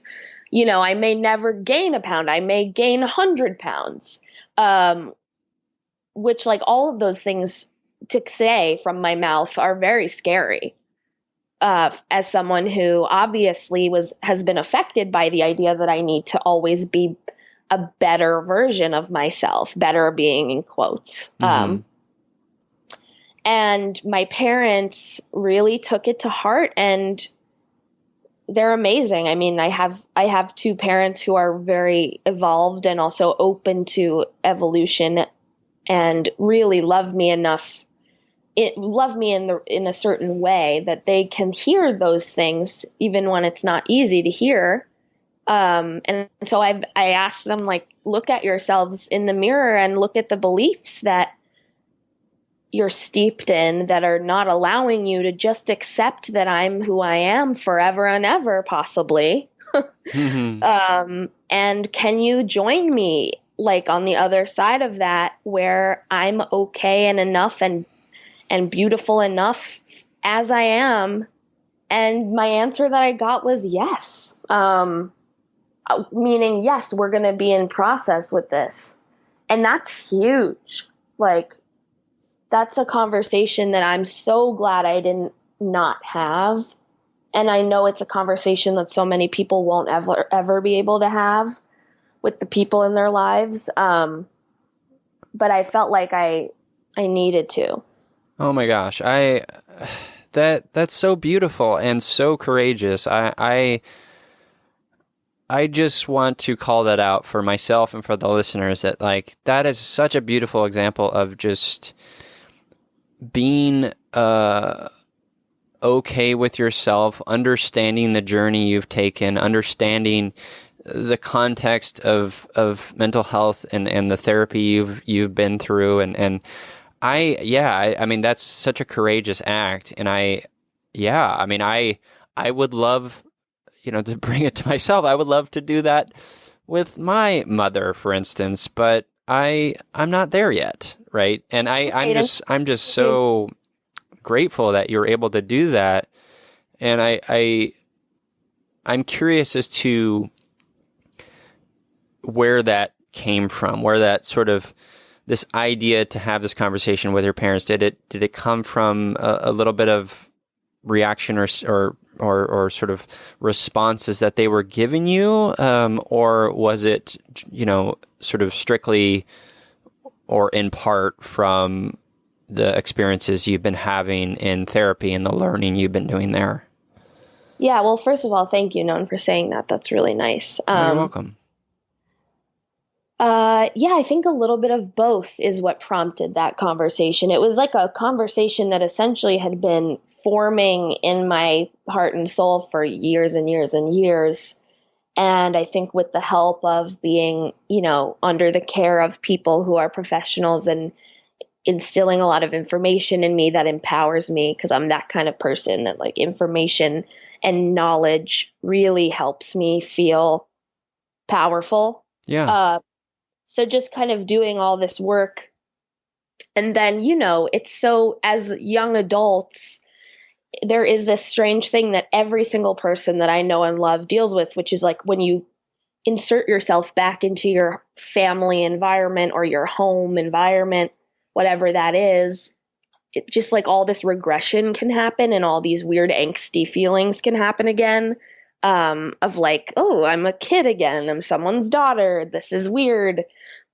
You know, I may never gain a pound. I may gain 100 pounds. Which, like, all of those things to say from my mouth are very scary. As someone who obviously has been affected by the idea that I need to always be a better version of myself, better being in quotes. And my parents really took it to heart, and they're amazing. I mean, I have two parents who are very evolved and also open to evolution and really love me enough, love me in a certain way that they can hear those things even when it's not easy to hear. And so I asked them, like, look at yourselves in the mirror and look at the beliefs that you're steeped in that are not allowing you to just accept that I'm who I am forever and ever, possibly. And can you join me, like, on the other side of that, where I'm okay and enough and beautiful enough as I am? And my answer that I got was yes. Meaning, yes, we're going to be in process with this. And that's huge. Like, that's a conversation that I'm so glad I didn't not have. And I know it's a conversation that so many people won't ever be able to have with the people in their lives. But I felt like I needed to. Oh my gosh. That's so beautiful and so courageous. I just want to call that out for myself and for the listeners, that, like, that is such a beautiful example of just being okay with yourself, understanding the journey you've taken, understanding the context of mental health and the therapy you've been through. And I mean, that's such a courageous act. And I would love, to bring it to myself, I would love to do that with my mother, for instance, but I'm not there yet, right? And I'm just so grateful that you're able to do that. And I'm curious as to where that came from, where that sort of this idea to have this conversation with your parents, did it come from a little bit of reaction or sort of responses that they were giving you, or was it, sort of strictly or in part from the experiences you've been having in therapy and the learning you've been doing there? Yeah, well, first of all, thank you, Non, for saying that. That's really nice. You're welcome. Yeah, I think a little bit of both is what prompted that conversation. It was like a conversation that essentially had been forming in my heart and soul for years and years and years. And I think with the help of being, under the care of people who are professionals and instilling a lot of information in me that empowers me, because I'm that kind of person that, like, information and knowledge really helps me feel powerful. Yeah. So just kind of doing all this work. And then, it's so, as young adults, there is this strange thing that every single person that I know and love deals with, which is, like, when you insert yourself back into your family environment or your home environment, whatever that is, it just, like, all this regression can happen and all these weird angsty feelings can happen again. Of, like, oh, I'm a kid again. I'm someone's daughter. This is weird.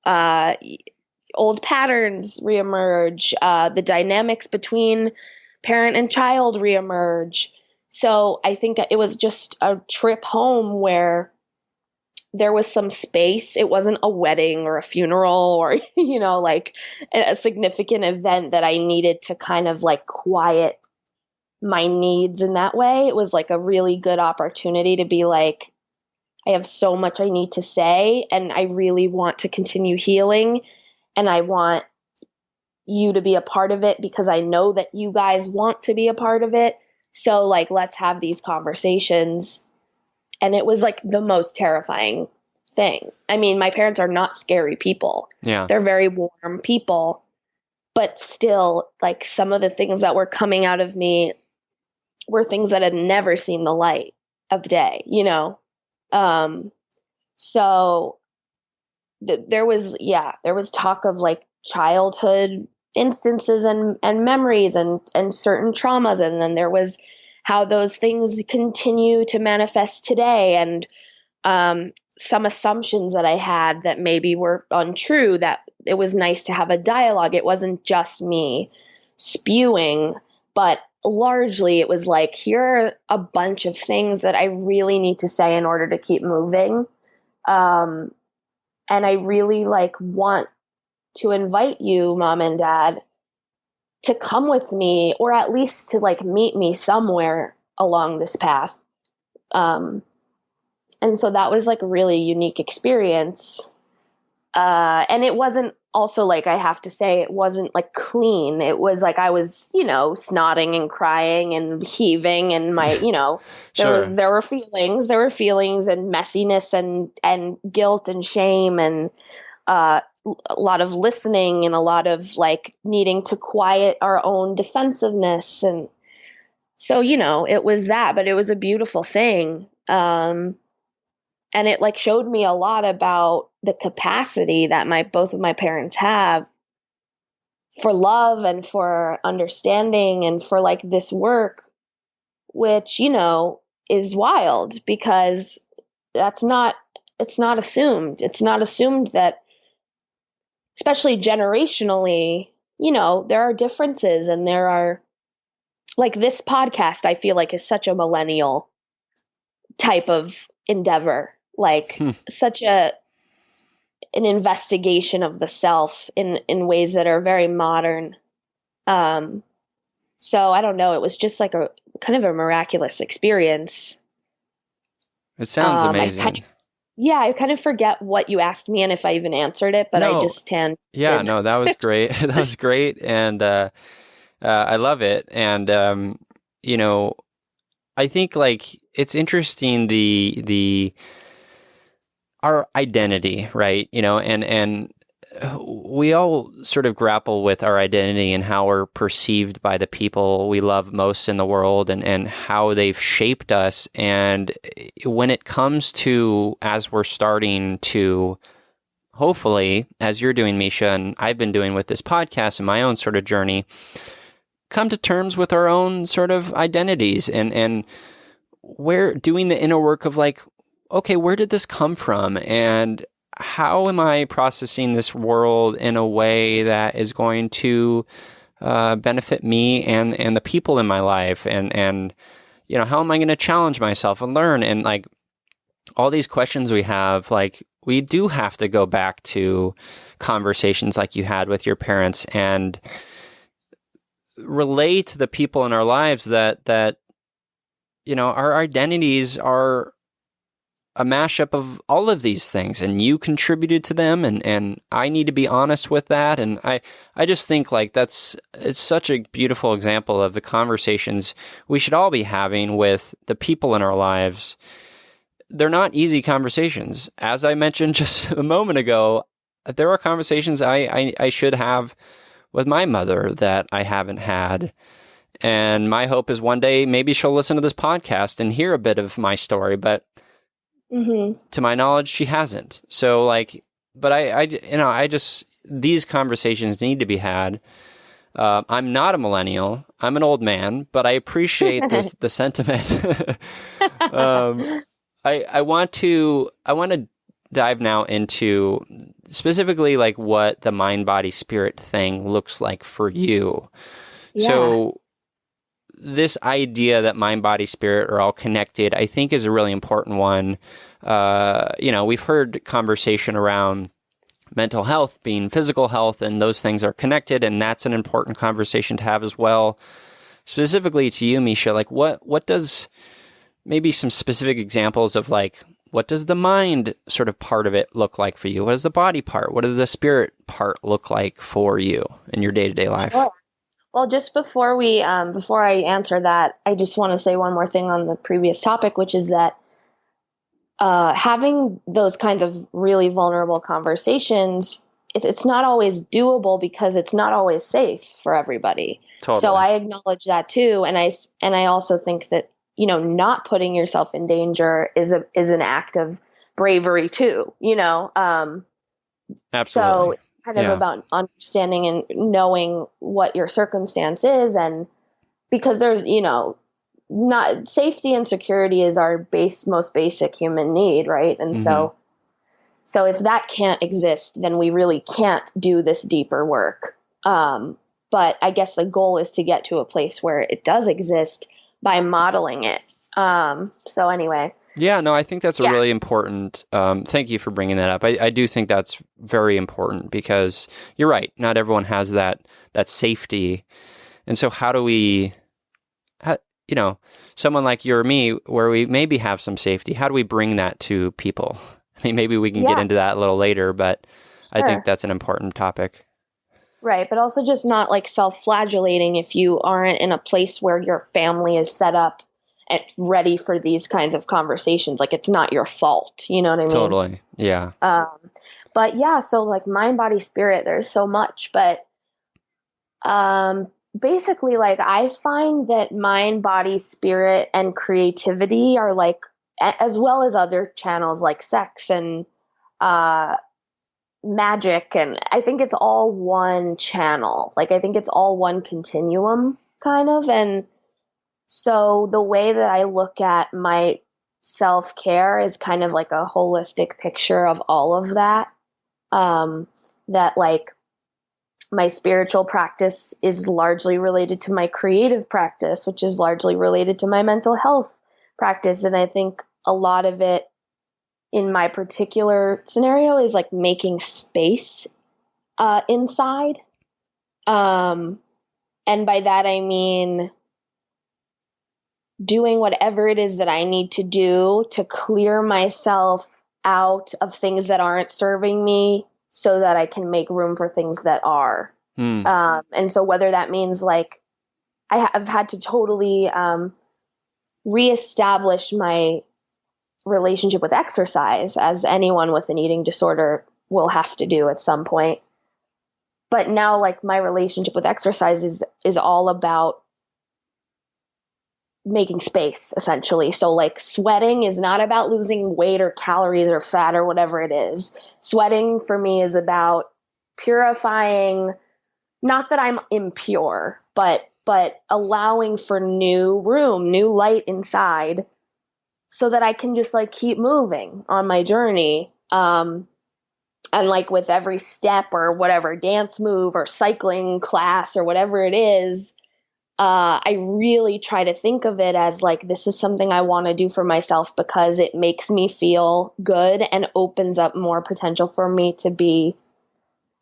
Old patterns reemerge. The dynamics between parent and child reemerge. So I think it was just a trip home where there was some space. It wasn't a wedding or a funeral or, like a significant event that I needed to kind of, like, quiet my needs in that way. It was like a really good opportunity to be like, I have so much I need to say, and I really want to continue healing, and I want you to be a part of it because I know that you guys want to be a part of it. So, like, let's have these conversations. And it was, like, the most terrifying thing. I mean, my parents are not scary people. Yeah. They're very warm people, but still, like, some of the things that were coming out of me were things that had never seen the light of day, So there was talk of, like, childhood instances and memories and certain traumas. And then there was how those things continue to manifest today. And some assumptions that I had that maybe were untrue, that it was nice to have a dialogue. It wasn't just me spewing, but largely it was like, here are a bunch of things that I really need to say in order to keep moving. And I really, like, want to invite you, Mom and Dad, to come with me, or at least to like meet me somewhere along this path. And so that was like a really unique experience. And it wasn't also like, I have to say, it wasn't like clean. It was like I was, snotting and crying and heaving, and my, Sure. there were feelings and messiness and guilt and shame, and a lot of listening, and a lot of like needing to quiet our own defensiveness. And so, it was that, but it was a beautiful thing. And it like showed me a lot about the capacity that both of my parents have for love and for understanding and for like this work, which, is wild, because it's not assumed. It's not assumed that, especially generationally, there are differences, and there are like this podcast, I feel like, is such a millennial type of endeavor, like such an investigation of the self in ways that are very modern. So I don't know, it was just like a kind of a miraculous experience. It sounds amazing. I kind of forget what you asked me and if I even answered it, but No. I just no, that was great. That was great. And I love it. And, I think like it's interesting, our identity, right? And we all sort of grapple with our identity and how we're perceived by the people we love most in the world, and how they've shaped us. And when it comes to, as we're starting to, hopefully, as you're doing, Misha, and I've been doing with this podcast and my own sort of journey, come to terms with our own sort of identities, and we're doing the inner work of like, okay, where did this come from? And how am I processing this world in a way that is going to benefit me and the people in my life? And how am I going to challenge myself and learn? And like all these questions we have, like we do have to go back to conversations like you had with your parents and relate to the people in our lives that our identities are a mashup of all of these things, and you contributed to them, and I need to be honest with that. And I just think like it's such a beautiful example of the conversations we should all be having with the people in our lives. They're not easy conversations. As I mentioned just a moment ago, there are conversations I should have with my mother that I haven't had. And my hope is one day maybe she'll listen to this podcast and hear a bit of my story, but to my knowledge, she hasn't. So like, but I just, these conversations need to be had. I'm not a millennial. I'm an old man, but I appreciate the sentiment. I want to dive now into specifically like what the mind, body, spirit thing looks like for you. Yeah. So this idea that mind, body, spirit are all connected, I think is a really important one. We've heard conversation around mental health being physical health, and those things are connected, and that's an important conversation to have as well. Specifically to you, Misha, like what does, maybe some specific examples of like, what does the mind sort of part of it look like for you? What does the body part? What does the spirit part look like for you in your day-to-day life? Sure. Well, just before I answer that, I just want to say one more thing on the previous topic, which is that having those kinds of really vulnerable conversations, it's not always doable because it's not always safe for everybody. Totally. So I acknowledge that too, and I also think that not putting yourself in danger is an act of bravery too. Absolutely. So kind of about understanding and knowing what your circumstance is, and because there's not safety and security is our most basic human need, right? And so if that can't exist, then we really can't do this deeper work. But I guess the goal is to get to a place where it does exist by modeling it. So anyway. Yeah, no, I think that's a Yeah. really important, thank you for bringing that up. I do think that's very important because you're right. Not everyone has that safety. And so how do we, you know, someone like you or me, where we maybe have some safety, how do we bring that to people? I mean, maybe we can get Yeah. into that a little later, but I Sure. think that's an important topic. Right, but also just not like self-flagellating if you aren't in a place where your family is set up and ready for these kinds of conversations. Like it's not your fault, you know what I mean? Totally. Yeah. But yeah, so like mind, body, spirit, there's so much, but basically like I find that mind, body, spirit, and creativity are like, as well as other channels like sex and magic, and I think it's all one channel. Like I think it's all one continuum kind of. And so the way that I look at my self-care is kind of like a holistic picture of all of that. That like my spiritual practice is largely related to my creative practice, which is largely related to my mental health practice. And I think a lot of it in my particular scenario is like making space inside. And by that, I mean doing whatever it is that I need to do to clear myself out of things that aren't serving me so that I can make room for things that are. And so whether that means like I have had to totally reestablish my relationship with exercise, as anyone with an eating disorder will have to do at some point. But now like my relationship with exercise is all about making space, essentially. So like sweating is not about losing weight or calories or fat or whatever it is. Sweating for me is about purifying, not that I'm impure, but allowing for new room, new light inside, so that I can just like keep moving on my journey. And like with every step or whatever dance move or cycling class or whatever it is, I really try to think of it as like, this is something I want to do for myself because it makes me feel good and opens up more potential for me to be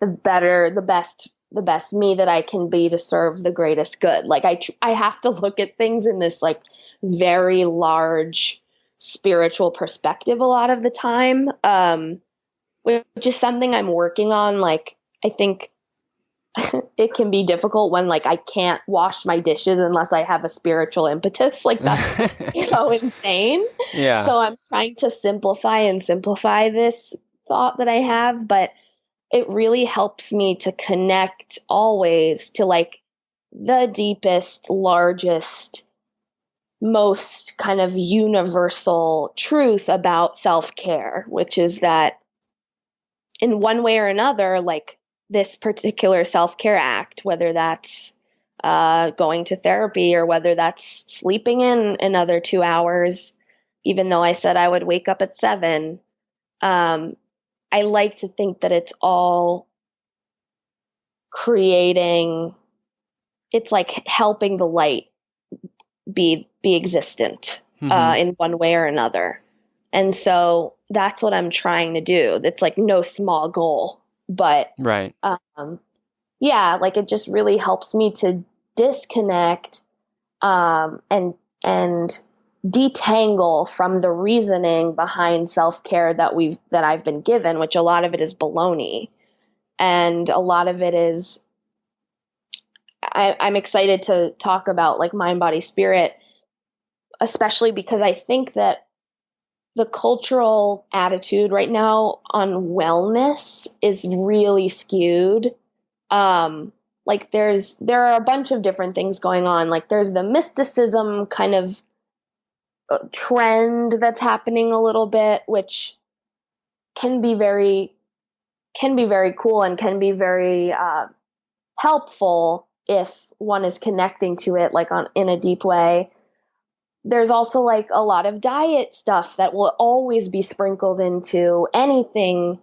the best me that I can be to serve the greatest good. Like I have to look at things in this like very large spiritual perspective a lot of the time, which is something I'm working on. Like, I think it can be difficult when like I can't wash my dishes unless I have a spiritual impetus. Like that's so insane. Yeah. So I'm trying to simplify this thought that I have, but it really helps me to connect always to like the deepest, largest, most kind of universal truth about self-care, which is that in one way or another, like this particular self-care act, whether that's going to therapy or whether that's sleeping in another 2 hours, even though I said I would wake up at 7, I like to think that it's all creating, it's like helping the light be existent in one way or another. And so that's what I'm trying to do. It's like no small goal, but right. Yeah, like it just really helps me to disconnect and detangle from the reasoning behind self-care that I've been given, which a lot of it is baloney. And a lot of it is, I'm excited to talk about like mind, body, spirit, especially because I think that the cultural attitude right now on wellness is really skewed. Like there are a bunch of different things going on. Like there's the mysticism kind of trend that's happening a little bit, which can be very cool and can be very helpful if one is connecting to it like in a deep way. There's also like a lot of diet stuff that will always be sprinkled into anything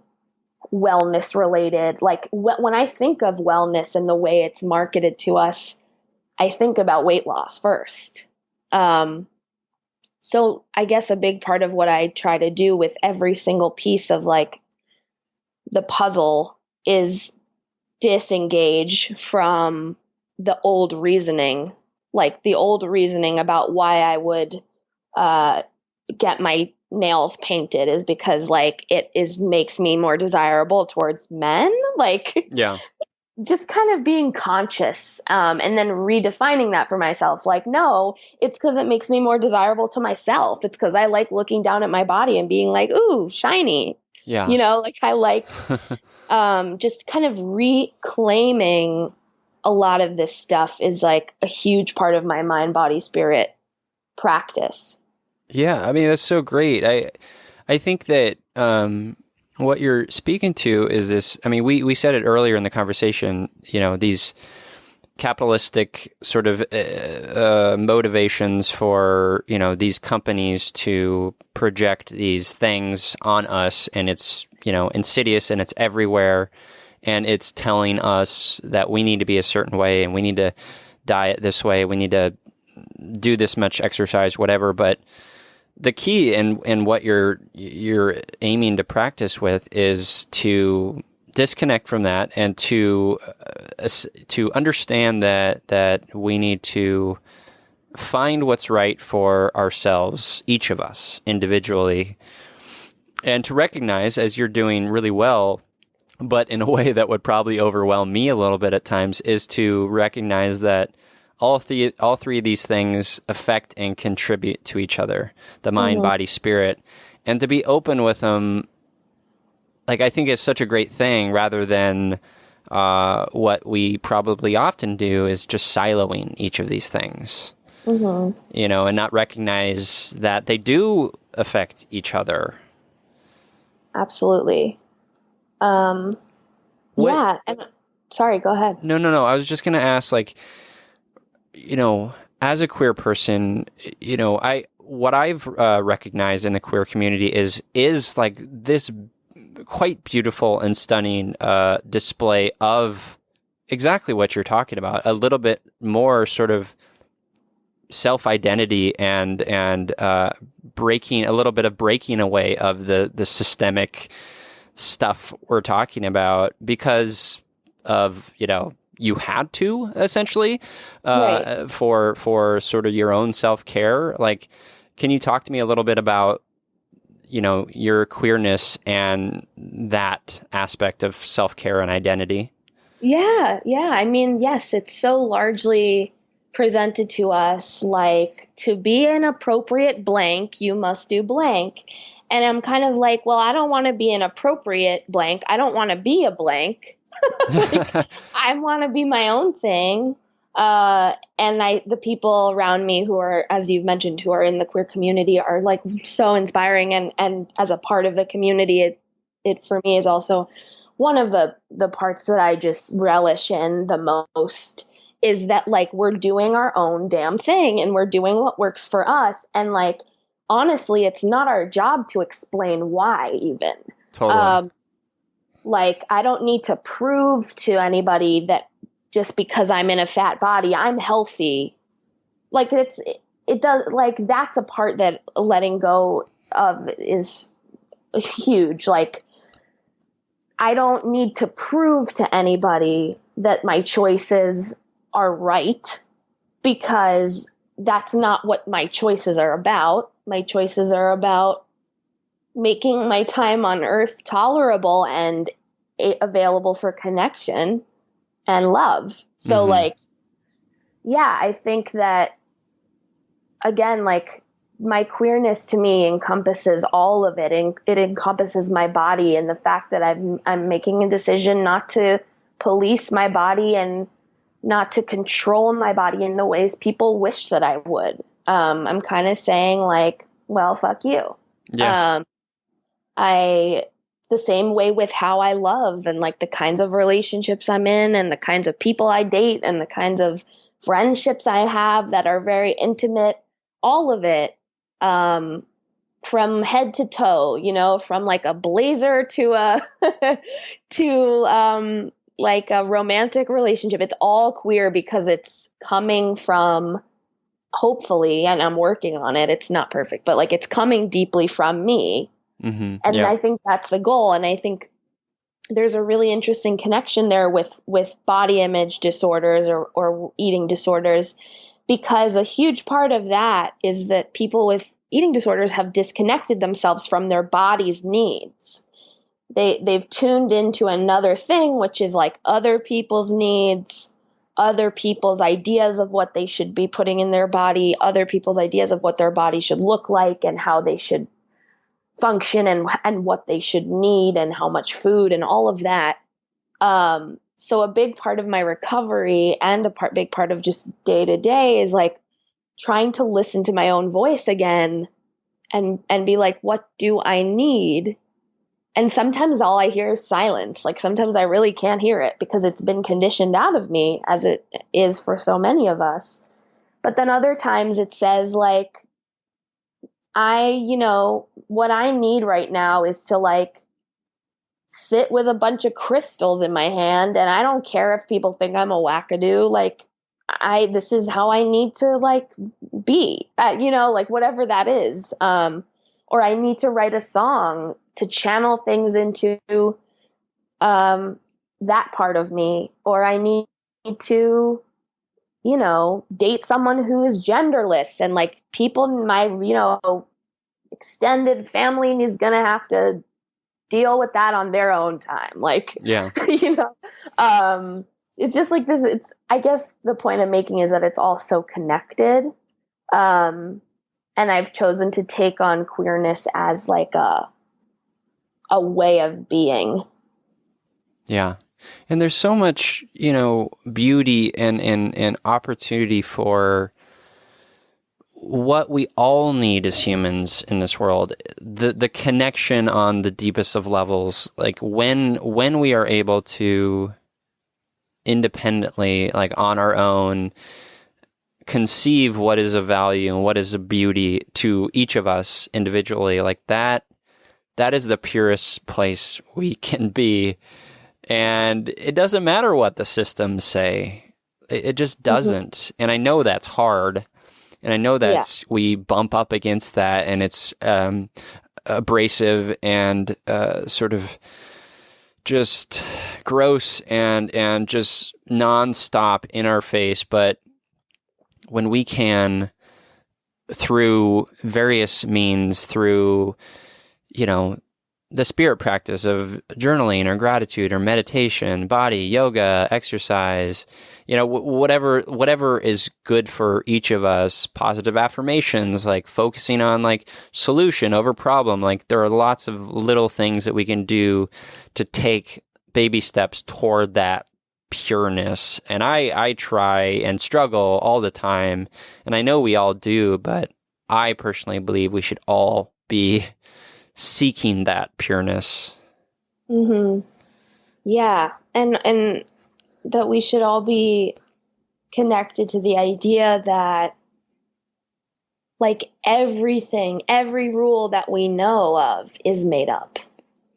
wellness related. Like when I think of wellness and the way it's marketed to us, I think about weight loss first. So I guess a big part of what I try to do with every single piece of like the puzzle is disengage from the old reasoning, like the old reasoning about why I would get my nails painted is because like it is makes me more desirable towards men. Like Yeah. just kind of being conscious, and then redefining that for myself. Like, no, it's because it makes me more desirable to myself. It's because I like looking down at my body and being like, ooh, shiny. Yeah. You know, like I like just kind of reclaiming a lot of this stuff is like a huge part of my mind, body, spirit practice. Yeah, I mean that's so great. I think that what you're speaking to is this. I mean, we said it earlier in the conversation. You know, these capitalistic sort of motivations for these companies to project these things on us, and it's insidious and it's everywhere, and it's telling us that we need to be a certain way and we need to diet this way, we need to do this much exercise, whatever, but the key in what you're aiming to practice with is to disconnect from that and to understand that we need to find what's right for ourselves, each of us individually, and to recognize, as you're doing really well, but in a way that would probably overwhelm me a little bit at times, is to recognize that all three of these things affect and contribute to each other, the mind, body, spirit, and to be open with them. Like, I think it's such a great thing, rather than what we probably often do is just siloing each of these things, and not recognize that they do affect each other. Absolutely. Yeah. And sorry, go ahead. No. I was just going to ask, like, as a queer person, what I've recognized in the queer community is like this quite beautiful and stunning display of exactly what you're talking about. A little bit more sort of self-identity and breaking away of the systemic stuff we're talking about because of you had to, essentially, Right. for sort of your own self-care. Like, can you talk to me a little bit about your queerness and that aspect of self-care and identity? Yeah. I mean, yes, it's so largely presented to us like, to be an appropriate blank, you must do blank. And I'm kind of like, well, I don't want to be an appropriate blank. I don't want to be a blank. Like, I want to be my own thing. And the people around me who are, as you've mentioned, who are in the queer community are like so inspiring. And as a part of the community, it for me is also one of the parts that I just relish in the most, is that like we're doing our own damn thing and we're doing what works for us. And like, honestly, it's not our job to explain why even. Totally. Like, I don't need to prove to anybody that just because I'm in a fat body, I'm healthy. Like, it does, like, that's a part that letting go of is huge. Like, I don't need to prove to anybody that my choices are right, because that's not what my choices are about. My choices are about making my time on earth tolerable and available for connection and love. So like, yeah, I think that, again, like, my queerness to me encompasses all of it, and it encompasses my body, and the fact that I'm making a decision not to police my body and not to control my body in the ways people wish that I would. I'm kind of saying like, well, fuck you. Yeah. The same way with how I love and like the kinds of relationships I'm in and the kinds of people I date and the kinds of friendships I have that are very intimate, all of it, from head to toe, from like a blazer to like a romantic relationship. It's all queer because it's coming from hopefully, and I'm working on it, it's not perfect, but like it's coming deeply from me. Mm-hmm. And Yeah. I think that's the goal. And I think there's a really interesting connection there with body image disorders or eating disorders, because a huge part of that is that people with eating disorders have disconnected themselves from their body's needs. They've tuned into another thing, which is like other people's needs, other people's ideas of what they should be putting in their body, other people's ideas of what their body should look like and how they should function and what they should need and how much food and all of that. So a big part of my recovery and big part of just day to day is like trying to listen to my own voice again and be like, what do I need? And sometimes all I hear is silence. Like sometimes I really can't hear it because it's been conditioned out of me, as it is for so many of us. But then other times it says like, what I need right now is to like sit with a bunch of crystals in my hand. And I don't care if people think I'm a wackadoo. Like this is how I need to like be, like whatever that is. Or I need to write a song to channel things into that part of me, or I need to, date someone who is genderless, and like people in my, extended family is going to have to deal with that on their own time. Like, Yeah. It's just like this. I guess the point I'm making is that it's all so connected. And I've chosen to take on queerness as like a way of being. Yeah. And there's so much, beauty and opportunity for what we all need as humans in this world. The connection on the deepest of levels, like when we are able to independently, like on our own, conceive what is of value and what is of beauty to each of us individually, like that is the purest place we can be. And it doesn't matter what the systems say. It just doesn't. Mm-hmm. And I know that's hard. And I know that we bump up against that, and it's abrasive and sort of just gross and just nonstop in our face. But when we can, through various means, through, the spirit practice of journaling or gratitude or meditation, body, yoga, exercise, whatever is good for each of us, positive affirmations, like focusing on like solution over problem. Like there are lots of little things that we can do to take baby steps toward that pureness. And I try and struggle all the time, and I know we all do, but I personally believe we should all be seeking that pureness. Mm-hmm. Yeah. And that we should all be connected to the idea that like everything, every rule that we know of is made up.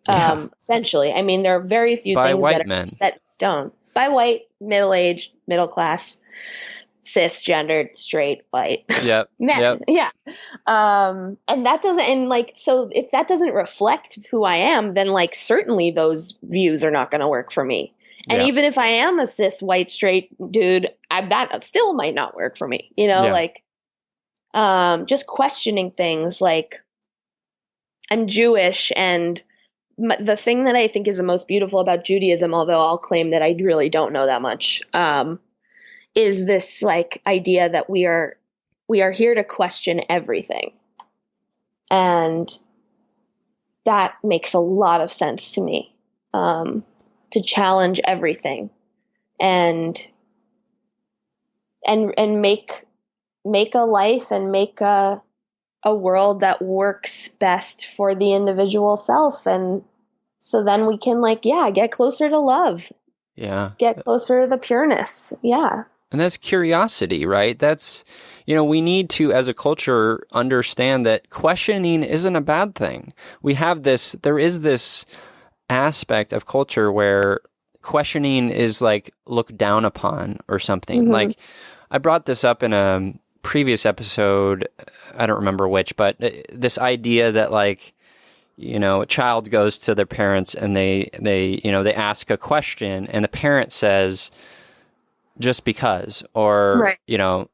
Essentially. I mean, there are very few things that are set in stone by white, middle-aged, middle class, cisgendered, straight, white men. Yeah. And that doesn't, and like, so if that doesn't reflect who I am, then like certainly those views are not going to work for me. And even if I am a cis white straight dude, that still might not work for me. Like just questioning things like I'm Jewish, and the thing that I think is the most beautiful about Judaism, although I'll claim that I really don't know that much, is this like idea that we are here to question everything. And that makes a lot of sense to me, to challenge everything and make a life and make a world that works best for the individual self. And so then we can get closer to love. Yeah. Get closer to the pureness. Yeah. And that's curiosity, right? That's, we need to, as a culture, understand that questioning isn't a bad thing. There is this aspect of culture where questioning is like looked down upon or something. Mm-hmm. Like I brought this up in a previous episode, I don't remember which, but this idea that like, a child goes to their parents and they ask a question and the parent says, just because, or, Right.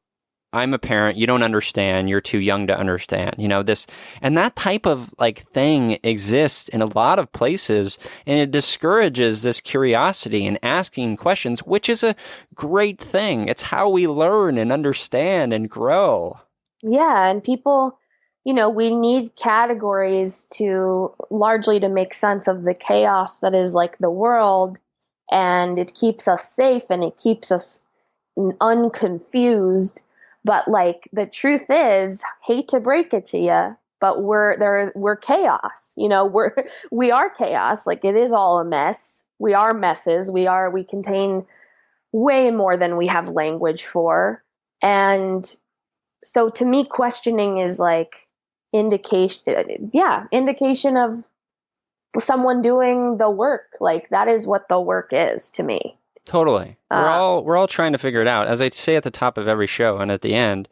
I'm a parent, you don't understand, you're too young to understand, this, and that type of like thing exists in a lot of places, and it discourages this curiosity and asking questions, which is a great thing. It's how we learn and understand and grow. Yeah, and people, we need categories to largely to make sense of the chaos that is like the world, and it keeps us safe and it keeps us unconfused. But like the truth is, hate to break it to you, but we're chaos. We are chaos. Like it is all a mess. We are messes. We contain way more than we have language for. And so to me, questioning is like indication of someone doing the work. Like that is what the work is to me. Totally. We're all trying to figure it out. As I say at the top of every show and at the end,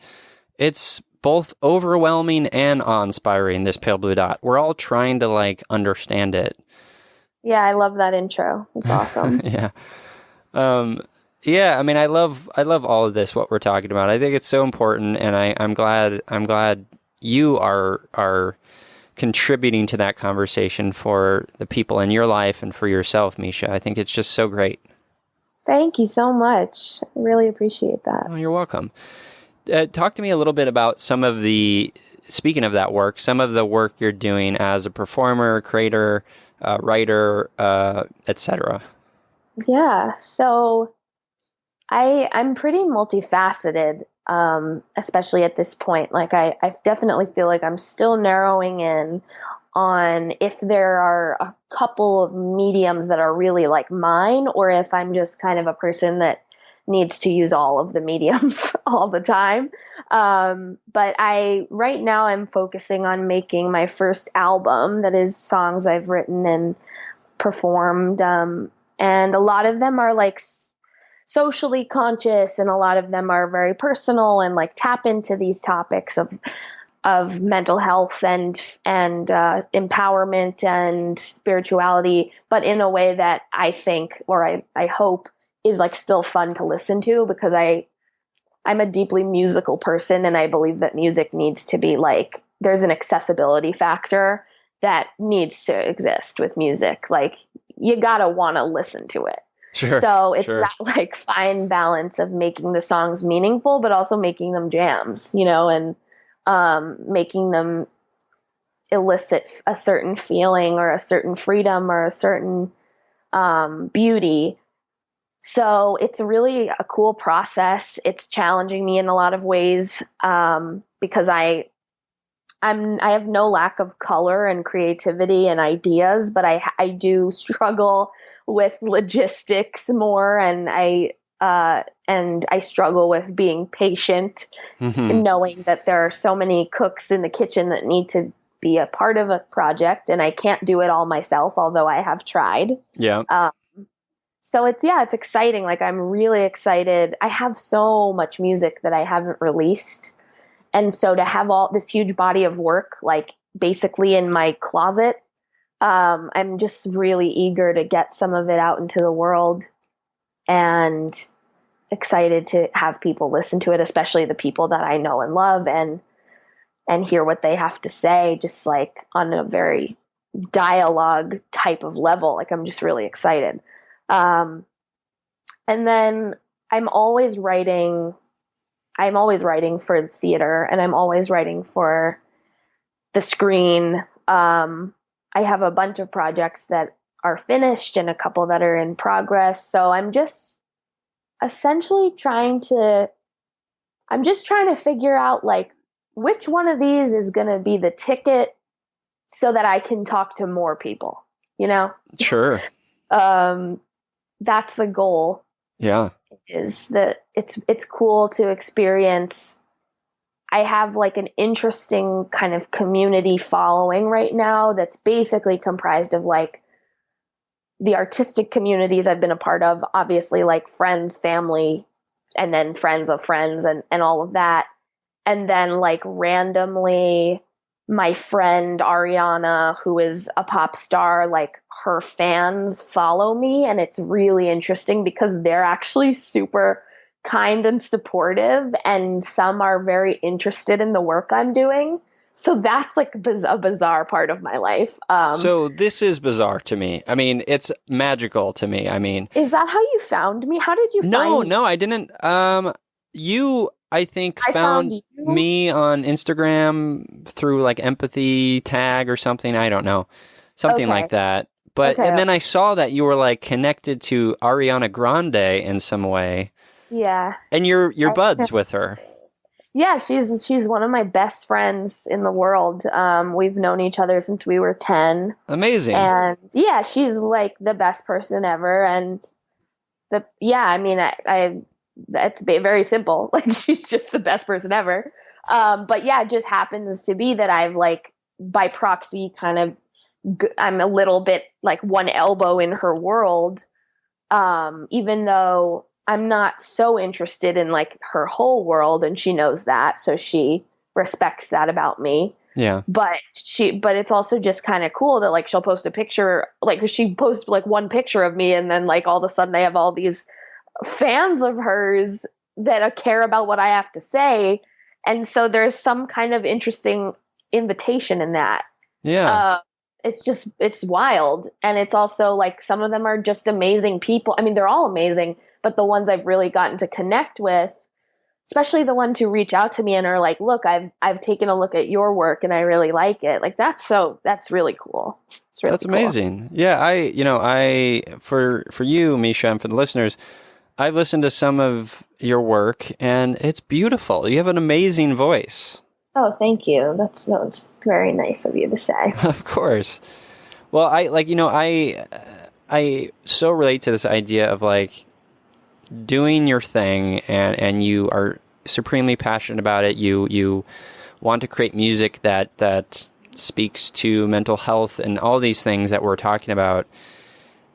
it's both overwhelming and awe-inspiring, this pale blue dot. We're all trying to like understand it. Yeah, I love that intro. It's awesome. Yeah. Yeah, I mean I love all of this, what we're talking about. I think it's so important, and I'm glad you are contributing to that conversation for the people in your life and for yourself, Misha. I think it's just so great. Thank you so much. I really appreciate that. Oh, you're welcome. Talk to me a little bit about speaking of that work, some of the work you're doing as a performer, creator, writer, etc. Yeah, so I'm pretty multifaceted, especially at this point. Like I definitely feel like I'm still narrowing in on if there are a couple of mediums that are really like mine, or if I'm just kind of a person that needs to use all of the mediums all the time. But right now I'm focusing on making my first album that is songs I've written and performed. And a lot of them are like socially conscious, and a lot of them are very personal and like tap into these topics of mental health and empowerment and spirituality, but in a way that I think, or I hope, is like still fun to listen to, because I'm a deeply musical person, and I believe that music needs to be like, there's an accessibility factor that needs to exist with music. Like you gotta want to listen to it. Sure. So it's sure. that like fine balance of making the songs meaningful, but also making them jams, and making them elicit a certain feeling or a certain freedom or a certain beauty. So it's really a cool process. It's challenging me in a lot of ways, because I have no lack of color and creativity and ideas, but I do struggle with logistics more, and I struggle with being patient, knowing that there are so many cooks in the kitchen that need to be a part of a project, and I can't do it all myself, although I have tried. Yeah. So it's exciting. Like I'm really excited. I have so much music that I haven't released. And so to have all this huge body of work, like basically in my closet, I'm just really eager to get some of it out into the world, and excited to have people listen to it, especially the people that I know and love, and hear what they have to say, just like on a very dialogue type of level. Like I'm just really excited. And then I'm always writing for theater, and I'm always writing for the screen. I have a bunch of projects that are finished and a couple that are in progress. So I'm just essentially trying to figure out like which one of these is going to be the ticket so that I can talk to more people, Sure. That's the goal. Yeah. Is that it's cool to experience. I have like an interesting kind of community following right now that's basically comprised of like the artistic communities I've been a part of, obviously like friends, family, and then friends of friends and all of that. And then like randomly my friend Ariana, who is a pop star, like her fans follow me, and it's really interesting because they're actually super kind and supportive, and some are very interested in the work I'm doing. So that's like a bizarre part of my life. So this is bizarre to me. I mean, it's magical to me. I mean, Is that how you found me? How did you find me? no, I didn't. You, I think, I found you? me on Instagram through like empathy tag or something. I don't know, something like that. But and then I saw that you were like connected to Ariana Grande in some way. Yeah. And you're buds with her. Yeah, she's one of my best friends in the world. We've known each other since we were 10. Amazing. And yeah, she's like the best person ever. And I mean, it's very simple. Like she's just the best person ever. But yeah, it just happens to be that I've like by proxy kind of, I'm a little bit like one elbow in her world. Even though I'm not so interested in like her whole world, and she knows that, so she respects that about me. Yeah. But it's also just kind of cool that like she'll post a picture, like she posts like one picture of me, and then like all of a sudden I have all these fans of hers that care about what I have to say, and so there's some kind of interesting invitation in that. Yeah. It's wild. And it's also like some of them are just amazing people. I mean, they're all amazing, but the ones I've really gotten to connect with, especially the ones who reach out to me and are like, look, I've taken a look at your work and I really like it. Like that's really cool. It's really That's amazing. Cool. Yeah. For you, Misha, and for the listeners, I've listened to some of your work and it's beautiful. You have an amazing voice. Oh, thank you. That's very nice of you to say. Of course. Well, I so relate to this idea of like doing your thing and you are supremely passionate about it. You want to create music that speaks to mental health and all these things that we're talking about,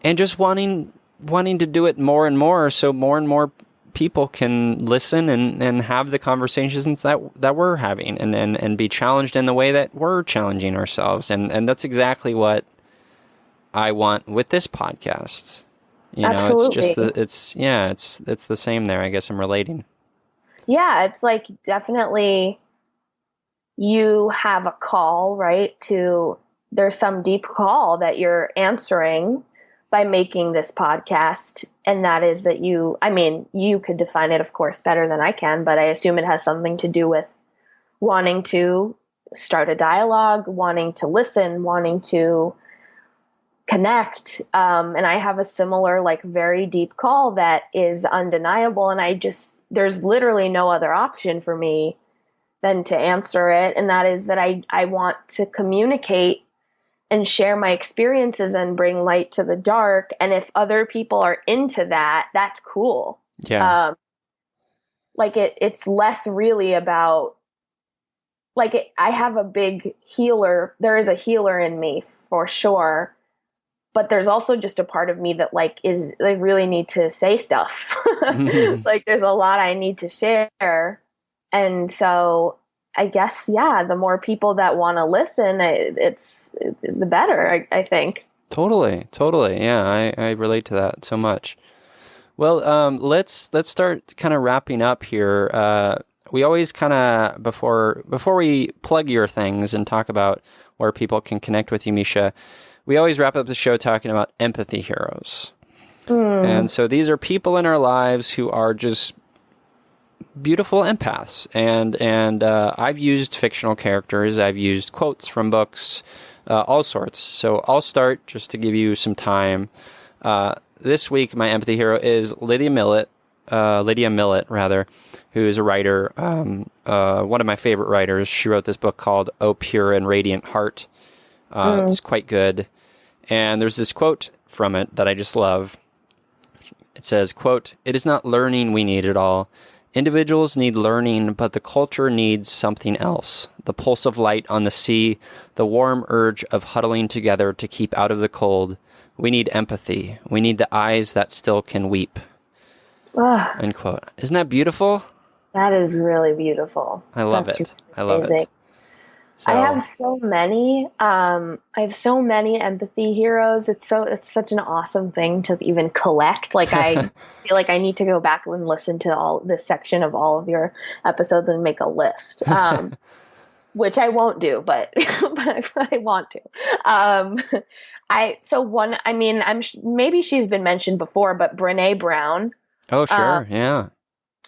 and just wanting to do it more and more so more and more people can listen and have the conversations that we're having and be challenged in the way that we're challenging ourselves. And that's exactly what I want with this podcast. You know, Absolutely. it's the same there. I guess I'm relating. Yeah, it's like definitely you have a call, right? There's some deep call that you're answering by making this podcast. And that is that you could define it, of course, better than I can, but I assume it has something to do with wanting to start a dialogue, wanting to listen, wanting to connect. And I have a similar, like very deep call that is undeniable. And there's literally no other option for me than to answer it. And that is that I want to communicate and share my experiences and bring light to the dark. And if other people are into that, that's cool. Yeah. It's less really about I have a big healer. There is a healer in me for sure. But there's also just a part of me that I really need to say stuff. Like there's a lot I need to share. And so I guess, yeah, the more people that want to listen, it's the better, I think. Totally. Yeah, I relate to that so much. Well, let's start kind of wrapping up here. We always kind of, before we plug your things and talk about where people can connect with you, Misha, we always wrap up the show talking about empathy heroes. And so these are people in our lives who are just beautiful empaths. And I've used fictional characters. I've used quotes from books, all sorts. So I'll start just to give you some time. This week, my empathy hero is Lydia Millett, who is a writer, one of my favorite writers. She wrote this book called "O Pure and Radiant Heart." It's quite good. And there's this quote from it that I just love. It says, quote, "It is not learning we need at all. Individuals need learning, but the culture needs something else. The pulse of light on the sea, the warm urge of huddling together to keep out of the cold. We need empathy. We need the eyes that still can weep." End quote. Isn't that beautiful? That is really beautiful. I love That's it. I love amazing. it. So, I have so many. I have so many empathy heroes. It's such an awesome thing to even collect. Like I feel like I need to go back and listen to all this section of all of your episodes and make a list. Which I won't do, but I want to. Maybe she's been mentioned before, but Brene Brown. oh, sure. Yeah.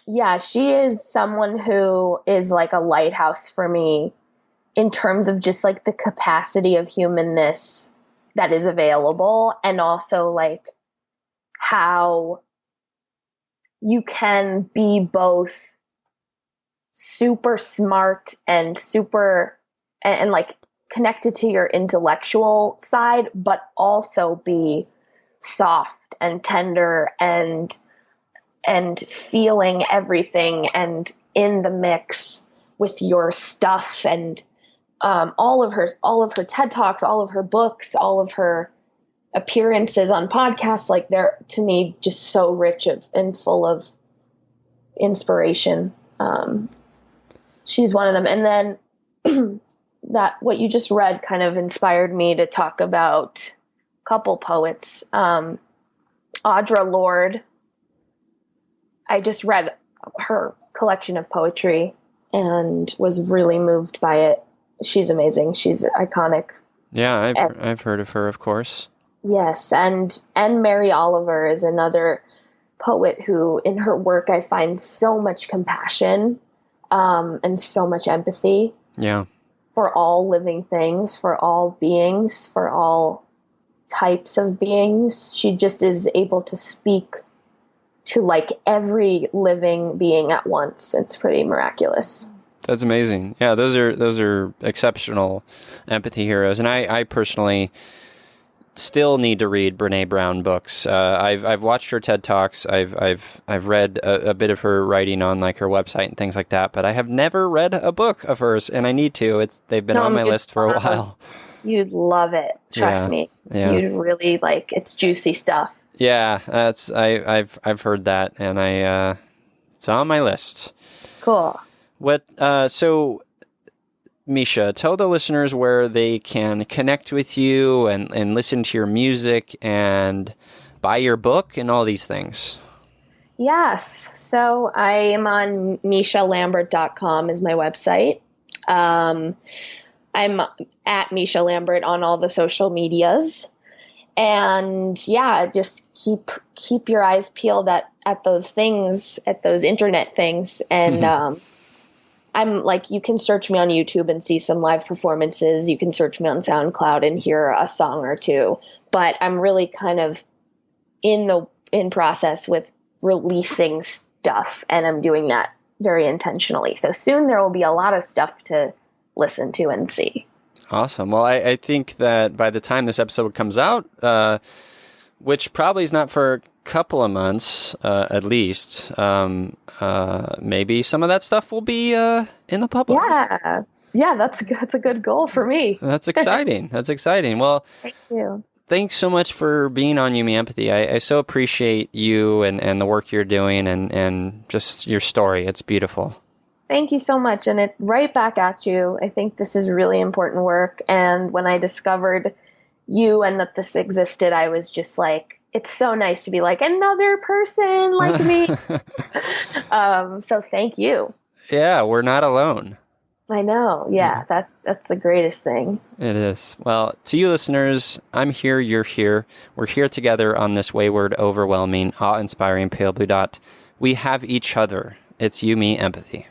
Yeah, she is someone who is like a lighthouse for me in terms of just like the capacity of humanness that is available, and also like how you can be both super smart and like connected to your intellectual side, but also be soft and tender and feeling everything and in the mix with your stuff. And all of her TED Talks, all of her books, all of her appearances on podcasts, like they're to me just so rich and full of inspiration. She's one of them. And then that what you just read kind of inspired me to talk about a couple poets. Audre Lorde. I just read her collection of poetry and was really moved by it. She's amazing. She's iconic. Yeah, I've heard of her, of course. Yes, and Mary Oliver is another poet who, in her work, I find so much compassion and so much empathy. Yeah. For all living things, for all beings, for all types of beings. She just is able to speak to like every living being at once. It's pretty miraculous. That's amazing. Yeah, those are exceptional empathy heroes, and I personally still need to read Brene Brown books. I've watched her TED Talks. I've read a bit of her writing on like her website and things like that, but I have never read a book of hers, and I need to. They've been on my list for a while. You'd love it. Trust me. Yeah. You'd really like. It's juicy stuff. Yeah, I've heard that, and it's on my list. Cool. So Misha, tell the listeners where they can connect with you and listen to your music and buy your book and all these things. Yes. So I am on MishaLambert.com is my website. I'm at Misha Lambert on all the social medias. And yeah, just keep your eyes peeled at those things, at those internet things. And I'm like, you can search me on YouTube and see some live performances. You can search me on SoundCloud and hear a song or two. But I'm really kind of in process with releasing stuff, and I'm doing that very intentionally. So soon there will be a lot of stuff to listen to and see. Awesome. Well, I think that by the time this episode comes out, which probably is not for a couple of months, at least, maybe some of that stuff will be in the public. Yeah, that's a good goal for me. That's exciting. That's exciting. Well, thank you. Thanks so much for being on You Me Empathy. I so appreciate you and the work you're doing and just your story. It's beautiful. Thank you so much. And it right back at you. I think this is really important work. And when I discovered you and that this existed, I was just like, it's so nice to be like another person like me. So thank you. Yeah, we're not alone. I know. Yeah, that's the greatest thing. It is. Well, to you listeners, I'm here, you're here. We're here together on this wayward, overwhelming, awe-inspiring pale blue dot. We have each other. It's You, Me, Empathy.